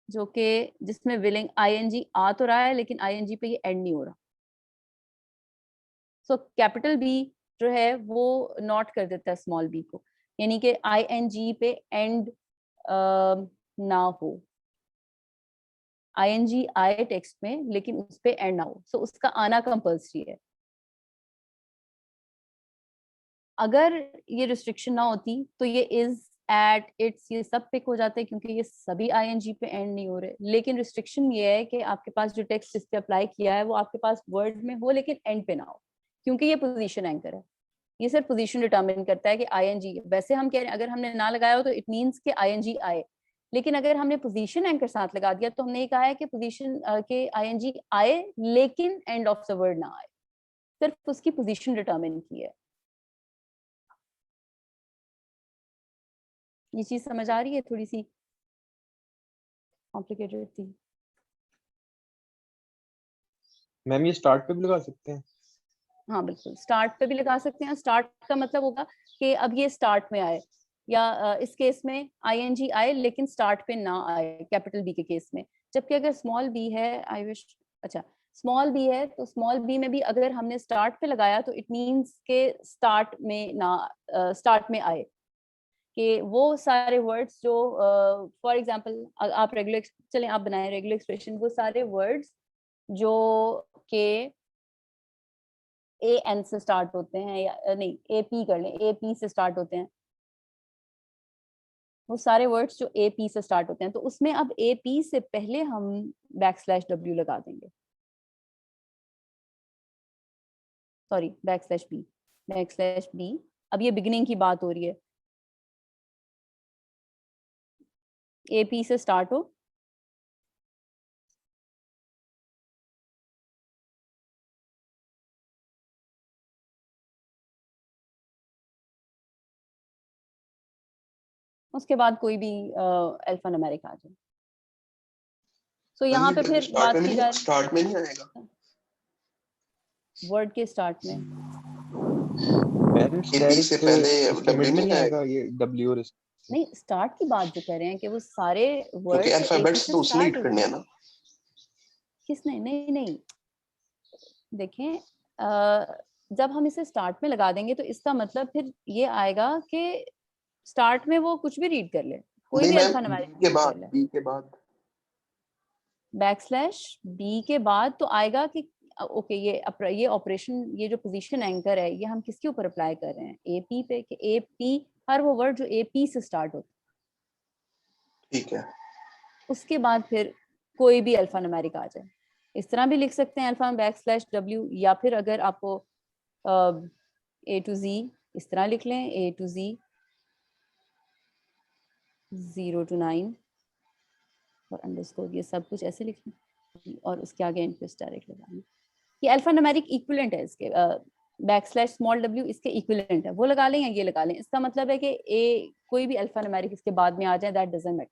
जो कि जिसमें विलिंग आईएनजी आ तो रहा है लेकिन आईएनजी पे ये एंड नहीं हो रहा। सो कैपिटल बी जो है वो नॉट कर देता है स्मॉल बी को, यानी कि आईएनजी पे एंड ना हो, आईएनजी आए टेक्स्ट में लेकिन उस पे एंड ना हो। सो उसका आना कंपल्सरी है। अगर ये रिस्ट्रिक्शन ना होती तो ये इज, एट, इट्स, ये सब पिक हो जाते हैं क्योंकि ये सभी आईएनजी पे एंड नहीं हो रहे। लेकिन रिस्ट्रिक्शन ये है कि आपके पास जो टेक्स्ट जिस पे अप्लाई किया है वो आपके पास वर्ड में हो लेकिन एंड पे ना हो, क्योंकि ये पोजीशन एंकर है। ये सिर्फ पोजीशन डिटरमिन करता है कि आईएनजी, वैसे हम कह रहे हैं अगर हमने ना लगाया हो तो इट मींस कि आईएनजी आए, लेकिन अगर हमने पोजीशन एंकर साथ लगा दिया तो हमने ये कहा है कि पोजीशन के आईएनजी आए लेकिन एंड ऑफ द वर्ड ना आए, सिर्फ उसकी पोजीशन डिटरमिन की है। ये चीज समझ आ रही है? थोड़ी सी कॉम्प्लिकेटेड थी। मैम ये स्टार्ट पे भी लगा सकते हैं? हाँ बिल्कुल, स्टार्ट पे भी लगा सकते हैं। स्टार्ट का मतलब होगा कि अब ये स्टार्ट में आए, या इस केस में आईएनजी आए लेकिन स्टार्ट पे ना आए, कैपिटल बी के केस में। जबकि अगर स्मॉल बी है, आई विश, अच्छा स्मॉल बी है तो स्मॉल बी में भी अगर हमने स्टार्ट पे लगाया तो इट मींस के स्टार्ट में ना, स्टार्ट में आए, कि वो सारे वर्ड्स जो फॉर एग्जांपल आप रेगुलर, चलें आप बनाएं रेगुलर एक्सप्रेशन, वो सारे वर्ड्स जो के ए एन से स्टार्ट होते हैं, या नहीं ए पी कर लें, ए पी से स्टार्ट होते हैं, वो सारे वर्ड्स जो ए पी से स्टार्ट होते हैं, तो उसमें अब ए पी से पहले हम बैकस्लैश डब्ल्यू लगा देंगे, sorry backslash b, backslash b. अब ये बिगिनिंग की बात हो रही है, ए पी से स्टार्ट हो, उसके बाद कोई भी अल्फा न्यूमेरिक आ जाए। सो यहाँ पे फिर बात की जाए, स्टार्ट में नहीं आएगा वर्ड के स्टार्ट में, मैम एपी से पहले डब्ल्यू में नहीं आएगा ये डब्ल्यू और नहीं स्टार्ट की बात जो कर रहे हैं कि वो सारे वर्ड क्योंकि अल्फाबेट्स तो उसने रीड करने हैं ना। किसने? नहीं नहीं, देखें जब हम इसे स्टार्ट में लगा देंगे तो इसका मतलब फिर ये आएगा कि स्टार्ट में वो कुछ भी रीड कर ले, कोई भी अल्फा न्यूमेरिक के बाद, बी के बाद, बैकस्लैश बी के बाद तो आएगा कि ओके ये ऑपरेशन, ये जो पोजीशन एंकर है ये हम किसके ऊपर अप्लाई कर रहे हैं? एपी पे, कि एपी, हर वो वर्ड जो एपी से स्टार्ट होता है, ठीक है, उसके बाद फिर कोई भी अल्फा न्यूमेरिक आ जाए। इस तरह भी लिख सकते हैं अल्फा बैकस्लैश डब्ल्यू, या फिर अगर आपको ए टू जी इस तरह लिख लें, ए टू जी 0 to 9 और अंडरस्कोर, ये सब कुछ ऐसे लिख लें और उसके आगे इनपुट डायरेक्ट लगाएंगे। ये अल्फा न्यूमेरिक इक्विवेलेंट है इसके, बैकस्लैश स्मॉल डब्ल्यू इसके इक्विवेलेंट है, वो लगा लें या ये लगा लें। इसका मतलब है कि ए कोई भी अल्फा न्यूमेरिक इसके बाद में आ जाए, दैट डजंट मैटर।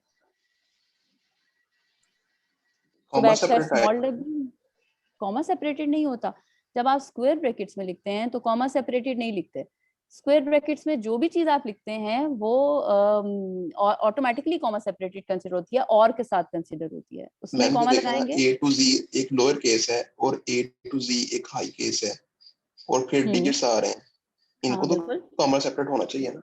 तो backslash small W comma separated नहीं होता, जब आप स्क्वायर ब्रैकेट्स में लिखते हैं तो कॉमा सेपरेटेड नहीं लिखते। स्क्वायर ब्रैकेट्स में जो भी चीज आप लिखते हैं वो ऑटोमेटिकली कॉमा सेपरेटेड कंसीडर होती है, और के साथ कंसीडर होती है, उसमें मैंने कॉमा देखा लगाएंगे। A to Z एक लोअर केस है और A to Z एक हाई केस है, और फिर डिजिट्स आ रहे हैं, इनको तो बिल्कुल। कॉमा सेपरेट होना चाहिए ना।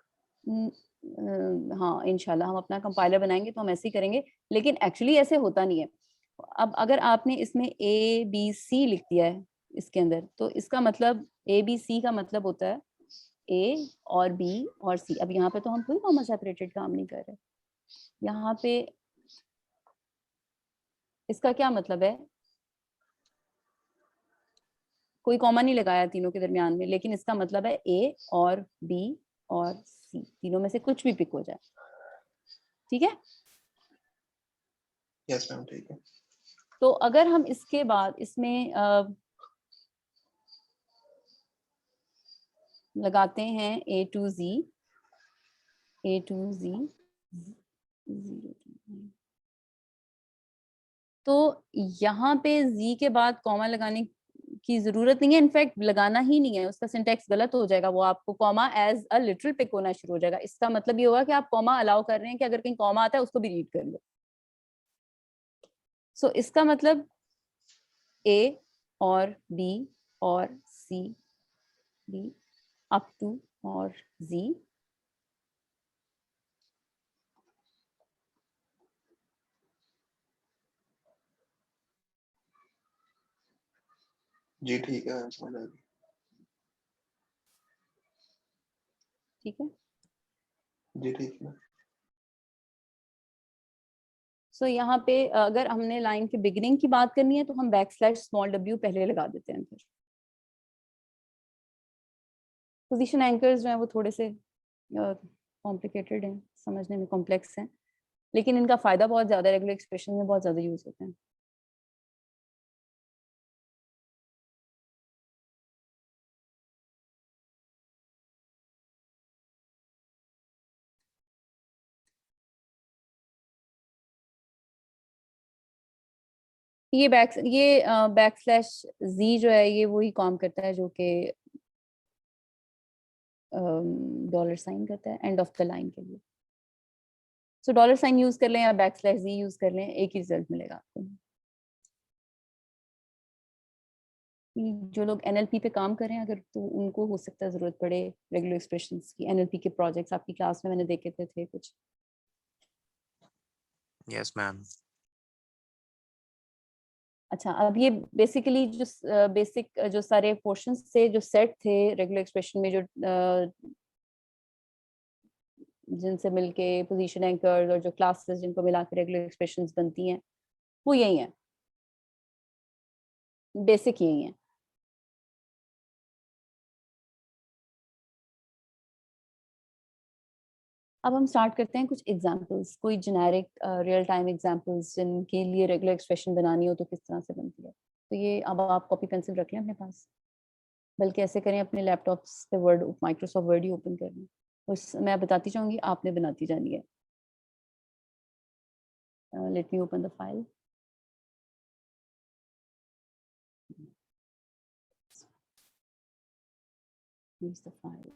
हाँ इंशाल्लाह हम अपना कंपाइलर बनाएंगे तो हम ऐसे ही करेंगे, लेकिन एक्चुअली ऐसे होता नहीं है। अब अगर आपने इसमें ABC लिख दिया है इसके अंदर, तो इसका मतलब ABC का मतलब होता है A और B और C। अब यहाँ पे तो हम कोई कॉमा सेपरेटेड काम नहीं कर रहे, यहाँ पे इसका क्या मतलब है, कोई कॉमा नहीं लगाया तीनों के दरमियान में, लेकिन इसका मतलब है A और B और C, तीनों में से कुछ भी पिक हो जाए। ठीक है? यस मैम, ठीक है। तो अगर हम इसके बाद इसमें लगाते हैं A to Z, A to Z, 0 to 9, तो यहाँ पे Z के बाद कॉमा लगाने की जरूरत नहीं है, इनफैक्ट लगाना ही नहीं है, उसका सिंटैक्स गलत हो जाएगा, वो आपको comma as a literal pick होना शुरू हो जाएगा। इसका मतलब ये होगा कि आप कॉमा अलाउ कर रहे हैं कि अगर कहीं कॉमा आता है उसको भी रीड कर लो। सो इसका मतलब A और B और C, B अप टू और Z, जी ठीक है, समझ आ गई। ठीक है? जी ठीक है। सो यहाँ पे अगर हमने लाइन के बिगिनिंग की बात करनी है तो हम \w पहले लगा देते हैं। फिर पोजीशन एंकर्स जो है वो थोड़े से कॉम्प्लिकेटेड हैं, समझने में कॉम्प्लेक्स हैं, लेकिन इनका फायदा बहुत ज्यादा है, रेगुलर एक्सप्रेशन में बहुत ज्यादा यूज होते हैं। ये \Z जो है ये वही काम करता है जो कि $साइन करता है एंड ऑफ द लाइन के लिए। सो $साइन यूज कर लें या \Z यूज कर लें, एक ही रिजल्ट मिलेगा आपको। जो लोग NLP पे काम कर रहे हैं अगर, तो उनको हो सकता है जरूरत पड़े रेगुलर एक्सप्रेशंस की। NLP के प्रोजेक्ट्स आपकी क्लास में मैंने देखे थे कुछ। Yes ma'am. अच्छा, अब ये बेसिकली जो बेसिक जो सारे पोर्शंस थे, जो सेट थे रेगुलर एक्सप्रेशन में, जो जिनसे मिलके पोजीशन एंकर्स और जो क्लासेस जिनको मिला के रेगुलर एक्सप्रेशंस बनती हैं, वो यही हैं, बेसिक यही हैं। अब हम स्टार्ट करते हैं कुछ एग्जांपल्स, कोई जेनेरिक रियल टाइम एग्जांपल्स जिनके लिए रेगुलर एक्सप्रेशन बनानी हो तो किस तरह से बनती है। तो ये अब आप कॉपी पेंसिल रख लें अपने पास, बल्कि ऐसे करें अपने लैपटॉप्स पे वर्ड, माइक्रोसॉफ्ट वर्ड ही ओपन कर लें, उस मैं बताती जाऊंगी, आपने बनाती जानी है। Let me open the file. Here's the file.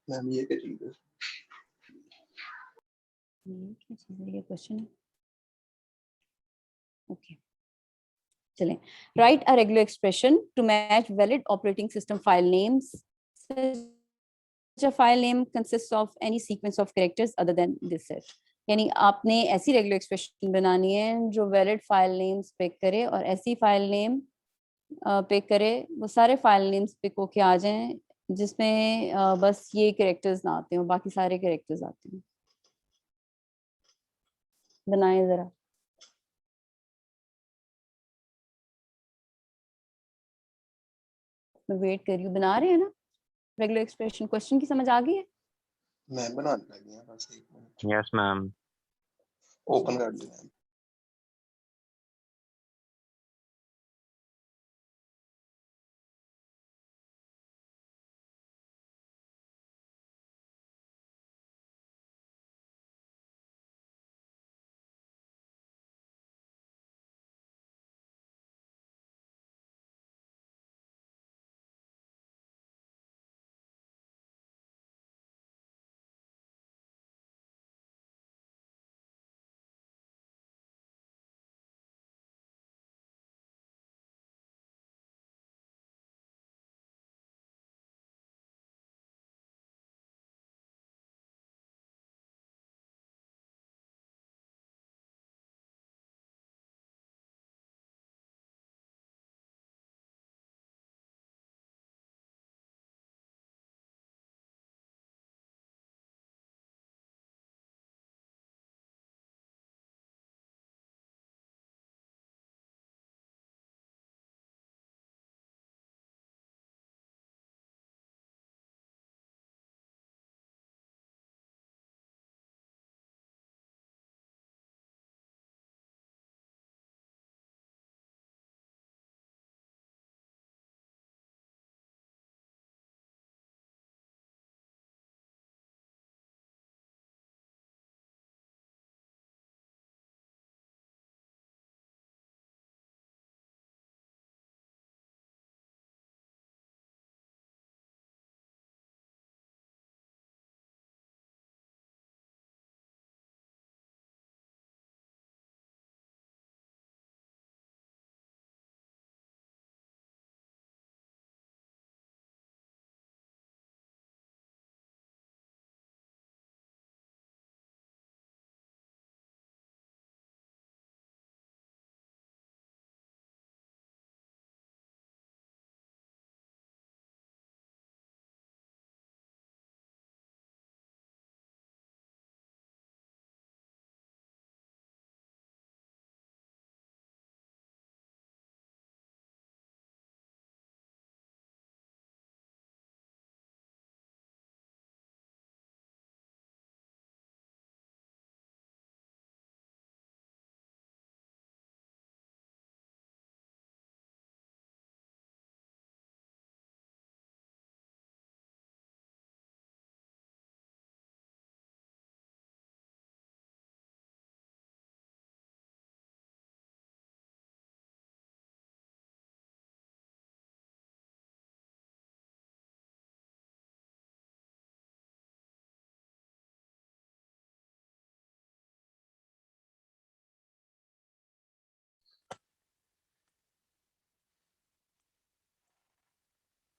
Ma'am ये क्या चीज है? ये क्या चीज़ है, ये क्वेश्चन है। ओके, चलें। Write a regular expression to match valid operating system file names. Such a file name consists of any sequence of characters other than this set. यानी आपने ऐसी रेगुलर एक्सप्रेशन बनानी है जो वैलिड फाइल नेम्स पिक करे, और ऐसी file name pick करे, वो सारे फाइल नेम्स पिक होके आ जाएं जिसमें बस ये कैरेक्टर्स ना आते हो, बाकी सारे कैरेक्टर्स आते हैं। बनाएं जरा। मैं वेट कर रही हूँ। बना रहे हैं ना रेगुलर एक्सप्रेशन? क्वेश्चन की समझ आ गई है? मैं बनाने लगी हूँ, बस 1 मिनट यस मैम। ओपन कर दिया।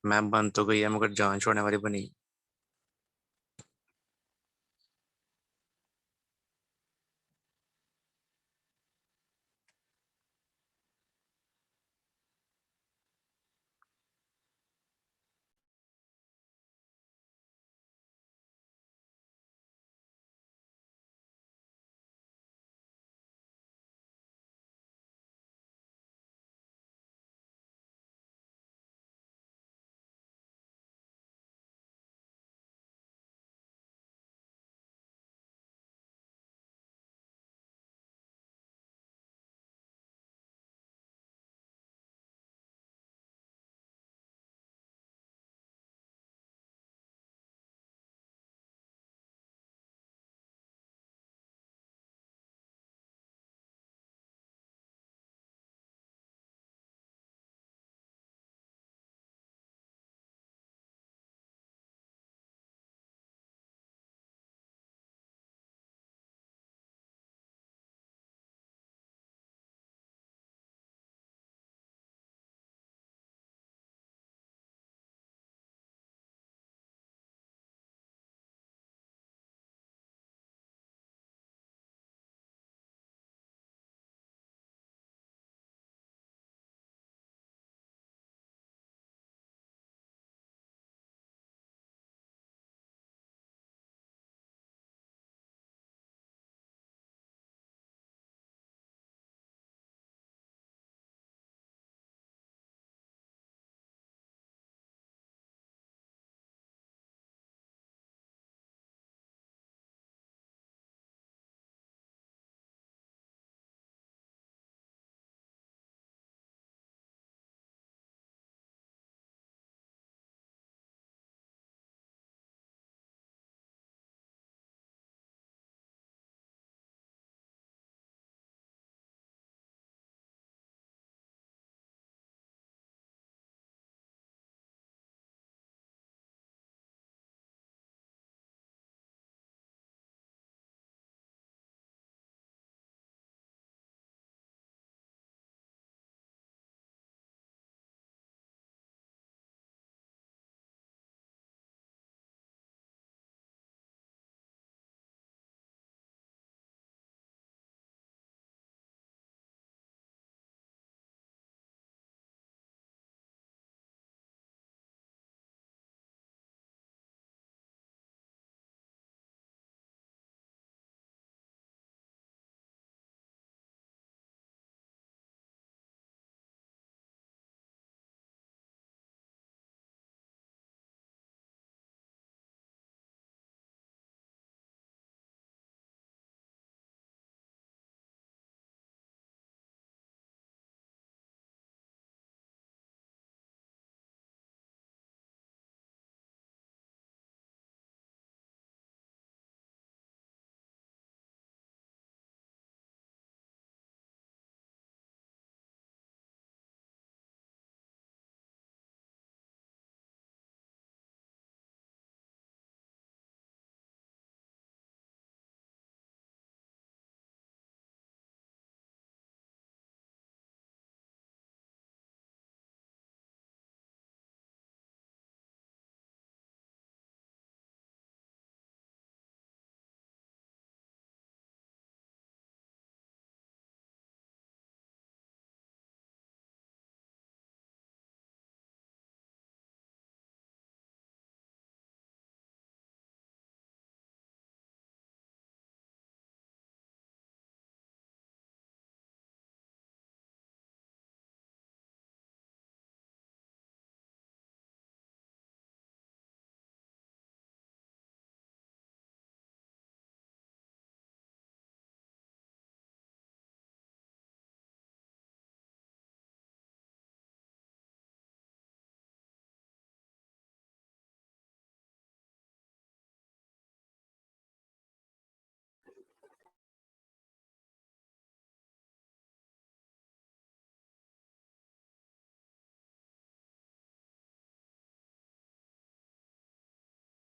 मैम बन तो गई है मगर जान छोड़ने वाली बनी।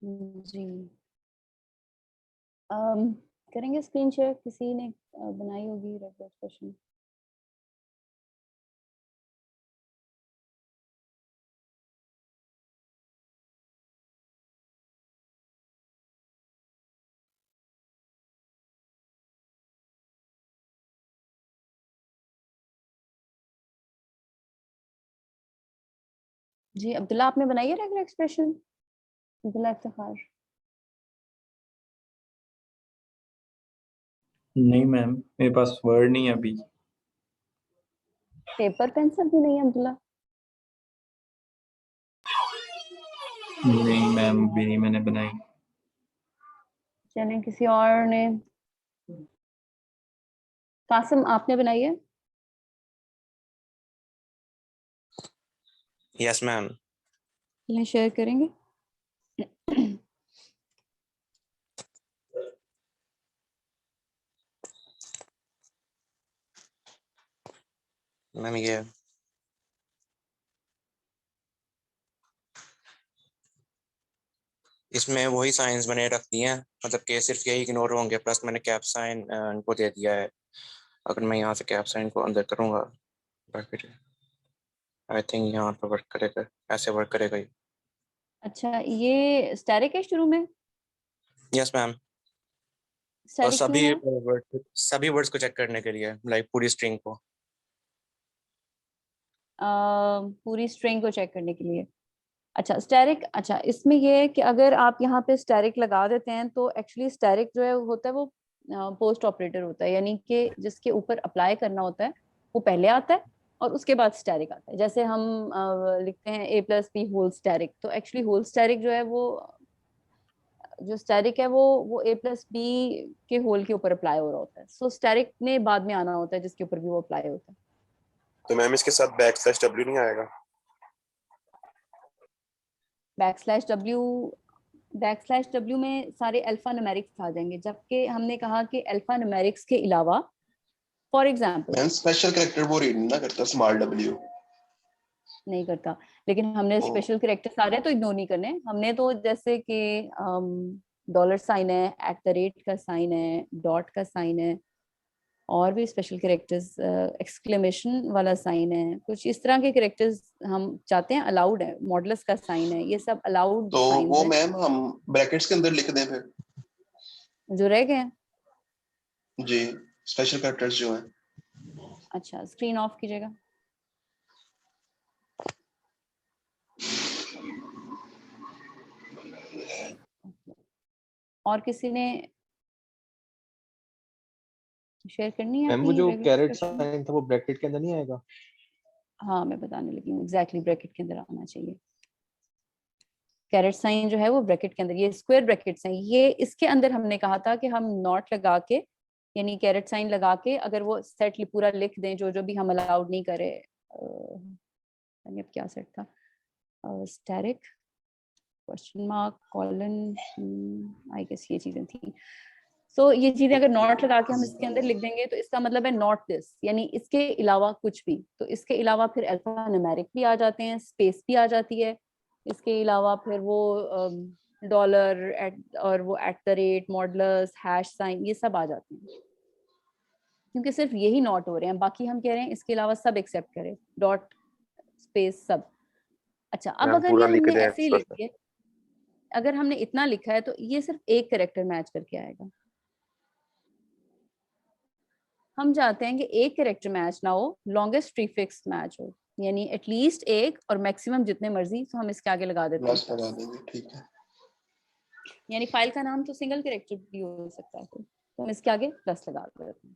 जी अम, करेंगे स्क्रीन शेयर, किसी ने बनाई होगी रेगुलर एक्सप्रेशन। जी अब्दुल्ला, आपने बनाई है रेगुलर एक्सप्रेशन? अब्दुल्ला इफ्तिखार। नहीं मैम, मेरे पास वर्ड नहीं है अभी। पेपर पेंसिल भी नहीं है अब्दुल्ला? नहीं मैम, अभी नहीं मैंने बनाई। चलें किसी और ने। कासिम, आपने बनाई है? Yes ma'am. चलें शेयर करेंगे। मैम ये इसमें वही साइंस मैंने रख दिए हैं, मतलब कि सिर्फ यही इग्नोर होंगे, प्लस मैंने कैप साइन इनको दे दिया है। अगर मैं यहाँ से कैप साइन को अंदर करूँगा, ब्रैकेट, आई थिंक यहाँ पर वर्क करेगा, ऐसे वर्क करेगा ये। अच्छा, ये स्टैटिक है शुरू में? Yes ma'am. और स्टैटिक क्यों है? सभी वर्ड्स को चेक करने के लिए, लाइक पूरी स्ट्रिंग को। पूरी स्ट्रिंग को चेक करने के लिए। अच्छा स्टैटिक, अच्छा इसमें ये है कि अगर आप यहाँ पे स्टैटिक लगा देते हैं तो एक्चुअली स्टैटिक जो है होता है वो पोस्ट ऑपरेटर होता है, यानी कि जिसके ऊपर अप्लाई करना होता है वो पहले आता है और उसके बाद स्टैटिक आता है। जैसे हम लिखते हैं a+b होल स्टैटिक, तो एक्चुअली होल स्टैटिक जो है वो जो स्टैटिक है वो a+b के होल के ऊपर अप्लाई हो रहा होता है। सो स्टैटिक ने बाद में आना होता है जिसके ऊपर भी वो अप्लाई होता है। तो मैम इसके साथ \w नहीं आएगा? बैकस्लैश w में सारे अल्फा न्यूमेरिक्स आ जाएंगे, जबकि हमने कहा कि अल्फा न्यूमेरिक्स के अलावा for example ma'am special character वो रीड ना करता, \w नहीं करता, लेकिन हमने ओ, स्पेशल कैरेक्टर सारे तो इग्नोर नहीं करने। हमने तो जैसे कि डॉलर साइन है, @ का साइन है, डॉट का साइन है, और भी स्पेशल कैरेक्टर्स, एक्सक्लेमेशन वाला साइन है, कुछ इस तरह के कैरेक्टर्स हम चाहते हैं अलाउड है। मॉडुलस का साइन है, ये सब अलाउड तो साइंस वो हैं मैम हम ब्रैकेट्स के अंदर लिख दें फिर? जो रह गए हैं। जी, स्पेशल कैरेक्टर्स जो हैं। अच्छा स्क्रीन ऑफ कीजिएगा। और किसी ने शेयर करनी है मैम वो अपनी जो रेगुलर कैरेट एक्सप्रेशन? साइन था वो ब्रैकेट के अंदर नहीं आएगा? हाँ मैं बताने लगी हूँ, एग्जैक्टली ब्रैकेट के अंदर आना चाहिए। कैरेट साइन जो है वो ब्रैकेट के अंदर, ये स्क्वायर ब्रैकेट्स हैं, ये इसके अंदर हमने कहा था कि हम नॉट लगा के यानी कैरेट साइन लगा के अगर वो सेट पूरा लिख दें जो जो भी हम अलाउड नहीं करे। अब क्या सेट था? Static, question mark, colon, I guess ये चीजें थी। सो ये चीजें अगर नॉट लगा के हम इसके अंदर लिख देंगे तो इसका मतलब है नॉट दिस, यानी इसके अलावा कुछ भी। तो इसके अलावा फिर अल्फा न्यूमेरिक भी आ जाते हैं, स्पेस भी आ जाती है। इसके अलावा फिर वो डॉलर और वो @ मॉडुलस, हैश साइन, ये सब आ जाते हैं, क्योंकि सिर्फ यही नॉट हो रहे हैं, बाकी हम कह रहे हैं इसके अलावा सब एक्सेप्ट करें, डॉट, स्पेस, सब। अच्छा अब मैम अगर ये पूरा लिख हमने दें ऐसे ही एक्सप्रेशन। लिखे, अगर हमने इतना लिखा है तो ये सिर्फ एक करेक्टर मैच करके आएगा। हम चाहते हैं कि एक करेक्टर मैच ना हो, लॉन्गेस्ट प्रीफिक्स मैच हो, यानी एटलीस्ट एक और मैक्सिमम जितने मर्जी, तो हम इसके आगे लगा देते हैं प्लस लगा देंगे, ठीक है। यानी फाइल का नाम तो सिंगल करेक्टर भी हो सकता है, तो हम इसके आगे प्लस लगा देते हैं।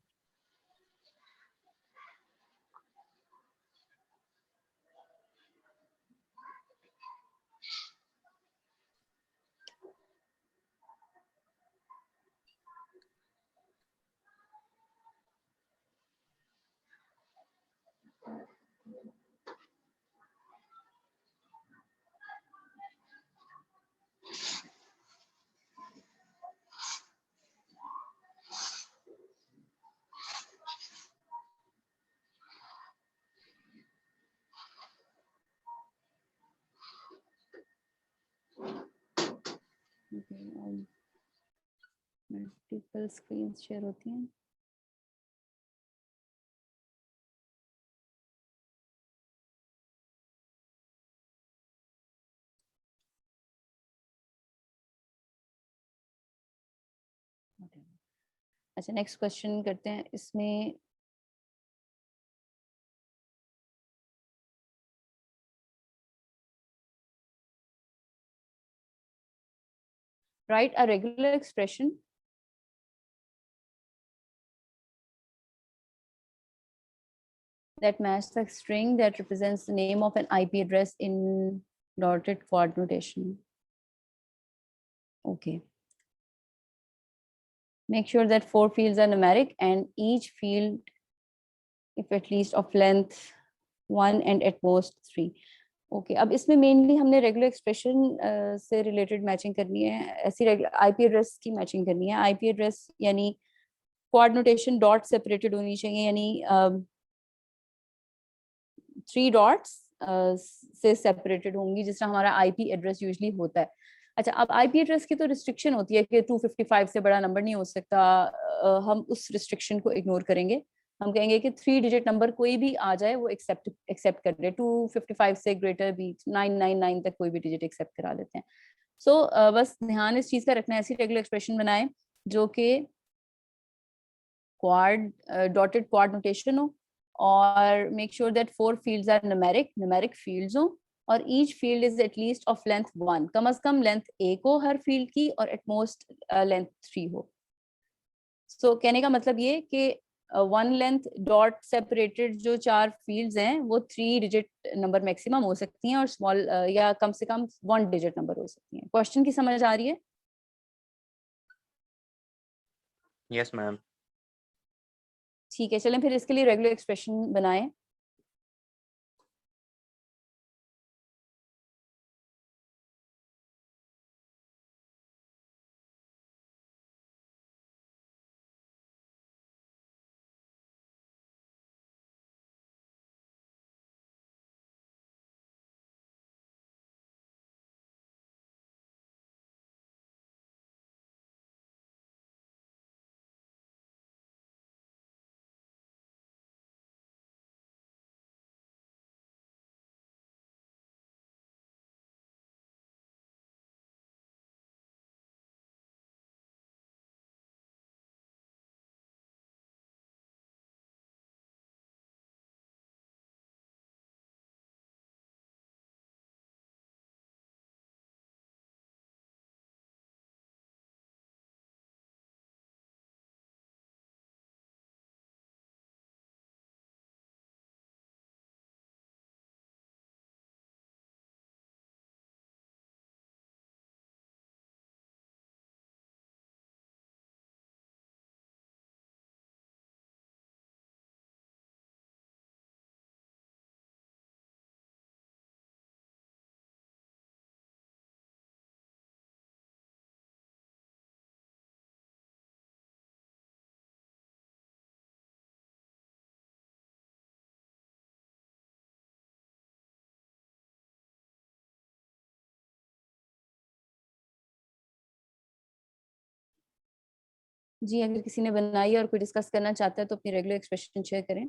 मल्टीपल स्क्रीन शेयर होती हैं. अच्छा, नेक्स्ट क्वेश्चन करते हैं. इसमें write a regular expression that match the string that represents the name of an IP address in dotted quad notation. Okay. Make sure that 4 fields are numeric and each field, if at least of length 1 and at most 3. Okay, अब इसमें mainly हमने regular expression से related matching करनी है. ऐसी IP address की matching करनी है. आईपी एड्रेस यानी क्वाड नोटेशन डॉट सेपरेटेड होनी चाहिए, यानी 3 डॉट्स से सेपरेटेड होंगी, जिस तरह हमारा आईपी एड्रेस यूजुअली होता है. अच्छा, अब आईपी एड्रेस की तो रिस्ट्रिक्शन होती है कि 255 से बड़ा नंबर नहीं हो सकता. हम उस रिस्ट्रिक्शन को इग्नोर करेंगे. हम कहेंगे कि 3 डिजिट नंबर कोई भी आ जाए वो एक्सेप्ट कर ले. 255 से ग्रेटर भी 999 तक कोई भी डिजिट एक्सेप्ट करा देते हैं. सो बस ध्यान इस चीज का रखना है. ऐसी रेगुलर एक्सप्रेशन बनाए जो कि क्वाड डॉटेड क्वाड नोटेशन हो, और make sure that 4 fields are numeric fields हो, और each field is at least of length 1. कम से कम लेंथ 1 हो हर फील्ड की, और एट मोस्ट लेंथ 3 हो. सो कहने का मतलब ये कि 1 लेंथ डॉट सेपरेटेड जो 4 फील्ड्स हैं वो 3 डिजिट नंबर मैक्सिमम हो सकती हैं, और स्मॉल या कम से कम 1 डिजिट नंबर हो सकती हैं. क्वेश्चन की समझ आ रही है? Yes ma'am. ठीक है, चलें फिर इसके लिए रेगुलर एक्सप्रेशन बनाएं. जी, अगर किसी ने बनाई और कोई डिस्कस करना चाहता है तो अपनी रेगुलर एक्सप्रेशन शेयर करें.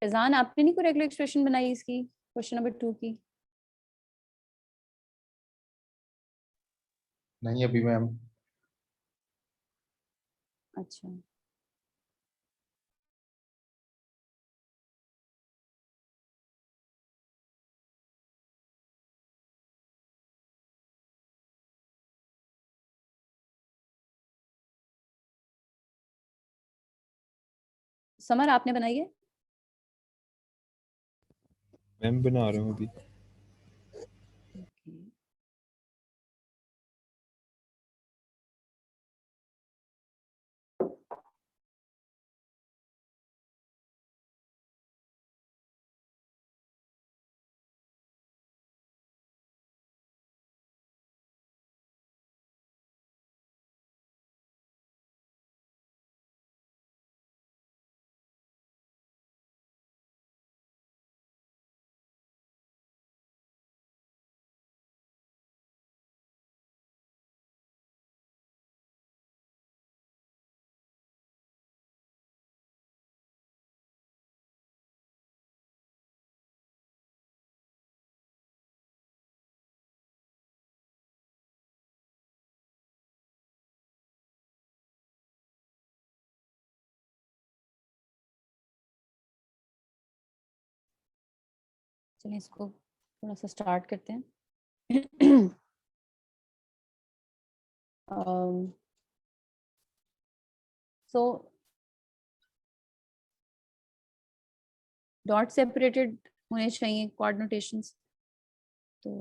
फैजान आपने नहीं कोई रेगुलर एक्सप्रेशन बनाई इसकी क्वेश्चन नंबर 2 की? नहीं अभी मैम। अच्छा समर आपने बनाई है? मैम बना रहा हूँ अभी। Okay. चलिए इसको थोड़ा सा स्टार्ट करते हैं। सो डॉट सेपरेटेड होने चाहिए क्वाड नोटेशंस, तो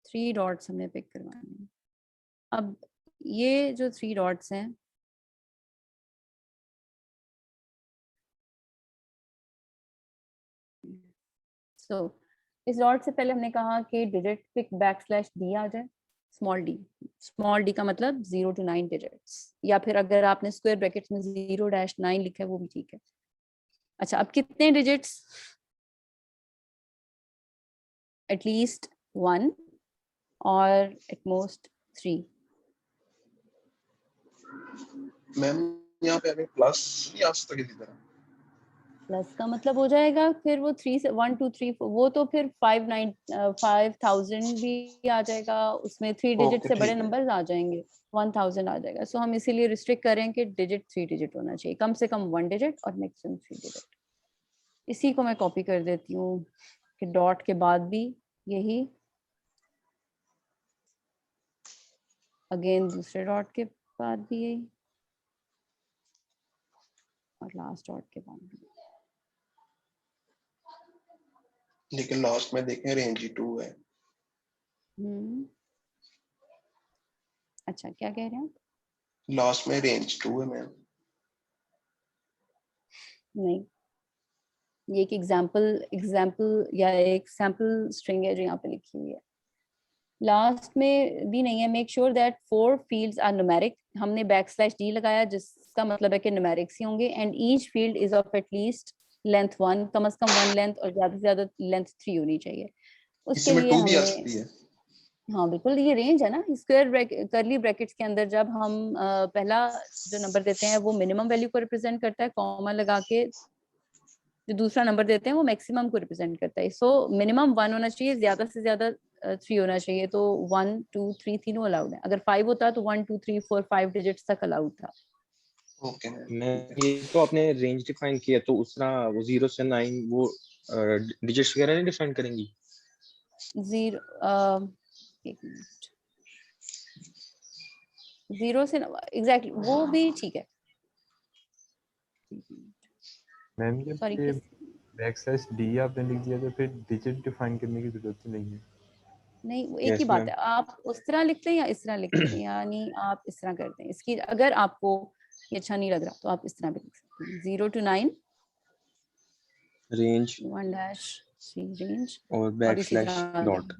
3 डॉट्स हमने पिक करवाने हैं। अब ये जो 3 डॉट्स हैं इस डॉट से पहले हमने कहा कि डिजिट पिक \d आ जाए, स्मॉल डी का मतलब 0 to 9 डिजिट्स, या फिर अगर आपने स्क्वायर ब्रैकेट्स में 0-9 लिखा है वो भी ठीक है। अच्छा अब कितने डिजिट्स? एटलीस्ट 1 और एट मोस्ट 3। मैम यहाँ पे हमें प्लस नहीं आ सकता किसी तरह? प्लस का मतलब हो जाएगा फिर वो 3 से 1 2 3 4, वो तो फिर 5000 भी आ जाएगा, उसमें 3 डिजिट ओके से बड़े ठीक है। नंबर्स आ जाएंगे, 1000 आ जाएगा। सो हम इसीलिए रिस्ट्रिक्ट करें कि डिजिट 3 डिजिट होना चाहिए, कम से कम 1 डिजिट और मैक्सिमम 3 डिजिट। इसी को मैं कॉपी कर देती हूँ कि डॉट के बाद भी यही, अगेन दूसरे डॉट के बाद भी यही, और लास्ट डॉट के बाद भी। लेकिन लास्ट में देखें रेंज ही 2 है। अच्छा क्या कह रहे हैं आप? लास्ट में रेंज 2 है मैम। नहीं, ये एक एग्जाम्पल या एक सैम्पल स्ट्रिंग है जो यहाँ पे लिखी हुई है, लास्ट में भी नहीं है। Make sure that 4 fields are numeric, हमने \d लगाया जिसका मतलब है कि न्यूमेरिक्स ही होंगे, and each field is of at least length 1, कम से कम 1 लेंथ और ज्यादा से ज्यादा लेंथ 3 होनी चाहिए। उसके इसमें लिए 2 भी आ हमने, सकती है। हाँ बिल्कुल, ये रेंज है ना, स्क्वायर करली ब्रैकेट्स के अंदर जब हम पहला जो नंबर देते हैं वो मिनिमम वैल्यू को रिप्रेजेंट करता है, कॉमा लगा के जो दूसरा नंबर देते हैं वो मैक्सिमम को रिप्रेजेंट करता है। सो मिनिमम 1 होना चाहिए, ज्यादा से ज्यादा 3 होना चाहिए। तो 1 2 3 तीनों अलाउड है। अगर 5 होता तो 1 2 3 4 5 डिजिट्स तक अलाउड था। ओके मैं ये तो आपने रेंज डिफाइन किया, तो उस तरह वो 0 से 9 वो डिजिट्स वगैरह नहीं डिफाइन करेंगी? 0 एक मिनट, 0 से एग्जैक्टली वो भी ठीक है। मैम सॉरी ये \d आपने लिख दिया तो फिर डिजिट डिफाइन करने की जरूरत नहीं है। नहीं, वो एक ही यस बात मैम। है, आप उस तरह लिखते हैं या इस तरह लिखते हैं, यानी आप इस तरह करते हैं। इसकी अगर आपको ये अच्छा नहीं लग रहा तो आप इस तरह भी लिख सकते हैं, 0 to 9 रेंज 1-3 रेंज, और और इसी तरह \डॉट।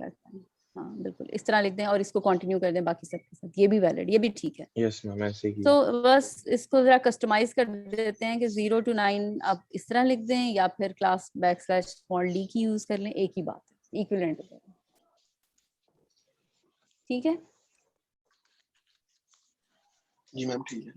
हाँ बिल्कुल इस तरह लिख दें और इसको कंटिन्यू कर दें बाकी सब के साथ, ये भी वैलिड, ये भी ठीक है। यस मैम ऐसे ही। तो बस इसको जरा कस्टमाइज कर देते हैं कि 0 to 9 आप इस तरह लिख दें या फिर क्लास \d की यूज कर लें, एक ही बात है, इक्विवेलेंट हो जाएगा। ठीक है जी मैम ठीक है।